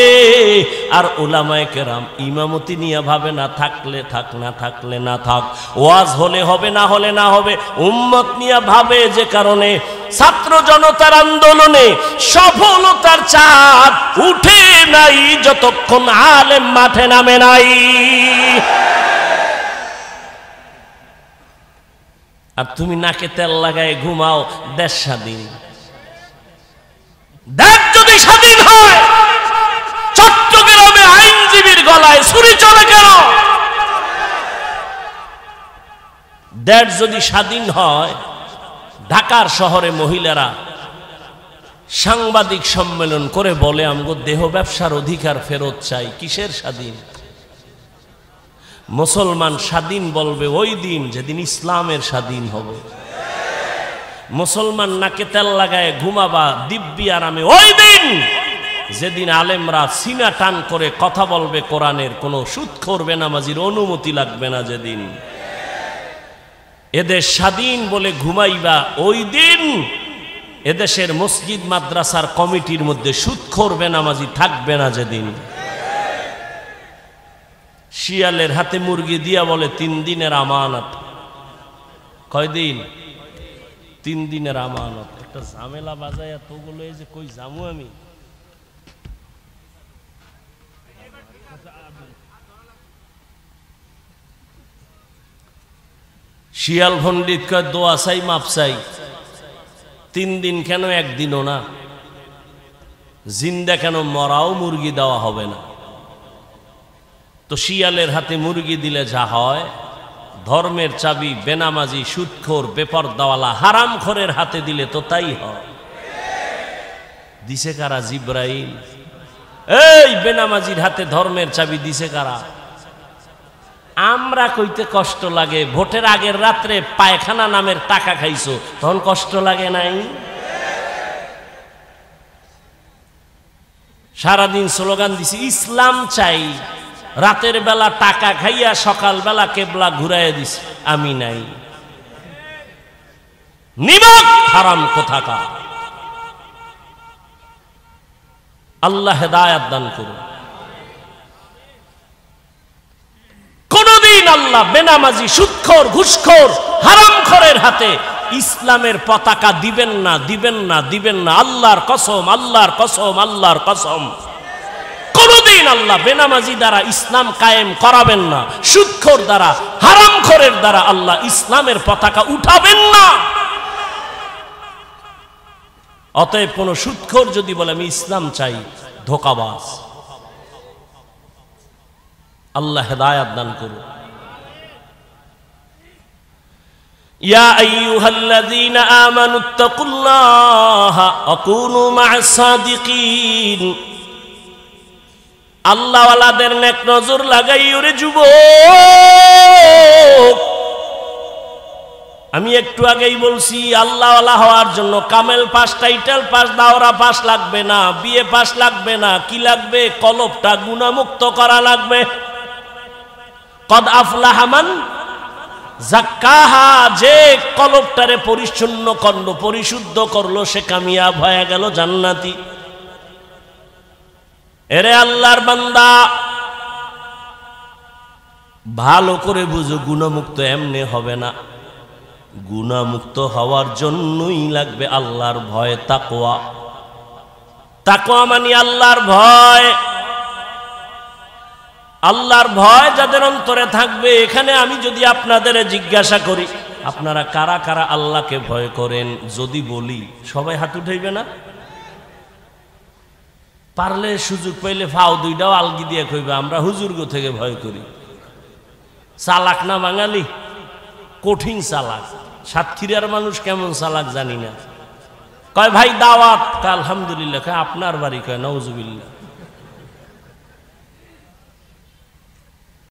আর উলামায়ে কেরাম ইমামতি নিয়ে ভাবে না, থাকলে থাক, না থাকলে না থাক, ওয়াজ হলে হবে, না হলে না হবে। উম্মত নিয়ে ভাবে, যে কারণে ছাত্র জনতার আন্দোলনে সফলতার চাঁদ উঠে নাই যতক্ষণ আলেম মাঠে নামে নাই। আর তুমি নাকে তেল লাগায় ঘুমাও, দেশ স্বাধীন। দেশ যদি স্বাধীন হয়, চট্টগ্রামে আইনজীবীর গলায় ছুরি চলে কেন? দেশ যদি স্বাধীন হয়, ঢাকার শহরে মহিলারা সাংবাদিক সম্মেলন করে বলে, আমগো দেহ ব্যবসার অধিকার ফেরত চাই। কিসের স্বাধীন? মুসলমান স্বাধীন বলবে ওই দিন যেদিন ইসলামের স্বাধীন হবে। মুসলমান নাকে তেল লাগায় ঘুমাবা দিব্যি আরামে ওই দিন যেদিন আলেমরা সিনা টান করে কথা বলবে কোরআনের, কোনো সুদ করবে নামাজির অনুমতি লাগবে না। যেদিন এদেশ স্বাধীন বলে ঘুমাইবা, ওই দিন এদেশের মসজিদ মাদ্রাসার কমিটির মধ্যে সুদ করবে নামাজি থাকবে না। যেদিন শিয়ালের হাতে মুরগি দিয়া বলে 3 দিনের আমানত। কয়দিন? 3 দিনের আমানত। একটা ঝামেলা বাজায় এতগুলো, এই যে কই যামু আমি। শিয়াল পণ্ডিত কয় দোয়া চাই মাপ চাই, 3 দিন কেন 1 দিনও না, জিন্দা কেন মরাও মুরগি দেওয়া হবে না। তো শিয়ালের হাতে মুরগি দিলে যা হয়, ধর্মের চাবি বেনামাজি সুদখোর বেপরদাওয়ালা হারামখোরের হাতে দিলে তো তাই হয়। দিছে কারা? জিব্রাইল। এই বেনামাজির হাতে ধর্মের চাবি দিছে কারা? আমরা কইতে কষ্ট লাগে, ভোটের আগের রাত্রে পায়খানা নামের টাকা খাইছো, তখন কষ্ট লাগে নাই? সারাদিন স্লোগান দিছি ইসলাম চাই, রাতের বেলা টাকা খাইয়া সকাল বেলা কেবলা ঘুরাইয়া দিছি, আমি নাই। নিমক হারাম কোথাকার। আল্লাহ হেদায়াত দান করুন। কোনদিন আল্লাহ বেনামাজি সুদখোর ঘুষখোর হারামখোরের হাতে ইসলামের পতাকা দিবেন না, দিবেন না, দিবেন না। আল্লাহর কসম, আল্লাহর কসম, আল্লাহর কসম। কোনদিন আল্লাহ বেনামাজি দ্বারা ইসলাম কায়েম করাবেন না, সুদখোর দ্বারা হারামখোরের দ্বারা আল্লাহ ইসলামের পতাকা উঠাবেন না। অতএব কোন সুদখোর যদি বলে আমি ইসলাম চাই, ধোঁকাবাজ। আল্লাহ হেদায়াত দান করুন। ইয়া আইয়ুহাল্লাযীনা আমানুত্তাকুল্লাহা ওয়া কুনু মা'আস সাদিকিন। আল্লাহওয়ালাদের নেক নজর লাগাই ওরে যুবক। আমি একটু আগেই বলছি, আল্লাহওয়ালা হওয়ার জন্য কামেল পাস, টাইটেল পাস, দাওরা পাস লাগবে না, বিএ পাস লাগবে না। কি লাগবে? কলবটা গুনাহমুক্ত করা লাগবে। কদ আফলাহা মান যাক্কাহা, যে কলবটারে পরিচ্ছন্ন করলো, পরিশুদ্ধ করলো, সে কামিয়াব হয়ে গেল, জান্নাতি। এরে আল্লাহর বান্দা, ভালো করে বুঝো, গুনাহমুক্ত এমনি হবে না। গুনাহমুক্ত হওয়ার জন্যই লাগবে আল্লাহর ভয়, তাকওয়া। তাকওয়া মানে আল্লাহর ভয়। আল্লাহর ভয় যাদের অন্তরে থাকবে, এখানে আমি যদি আপনাদের জিজ্ঞাসা করি আপনারা কারা কারা আল্লাহকে ভয় করেন, যদি বলি সবাই হাত উঠাইবে না? পারলে সুযোগ পাইলে ফাও দুইটাও আলগি দিয়ে কইবে আমরা হুজুরগো থেকে ভয় করি। চালাক না বাঙালি? কঠিন চালাক। সাতক্ষীরার মানুষ কেমন চালাক জানি না। কয় ভাই দাওয়াত, আলহামদুলিল্লাহ। আপনার বাড়ি? কয় নাউজুবিল্লাহ।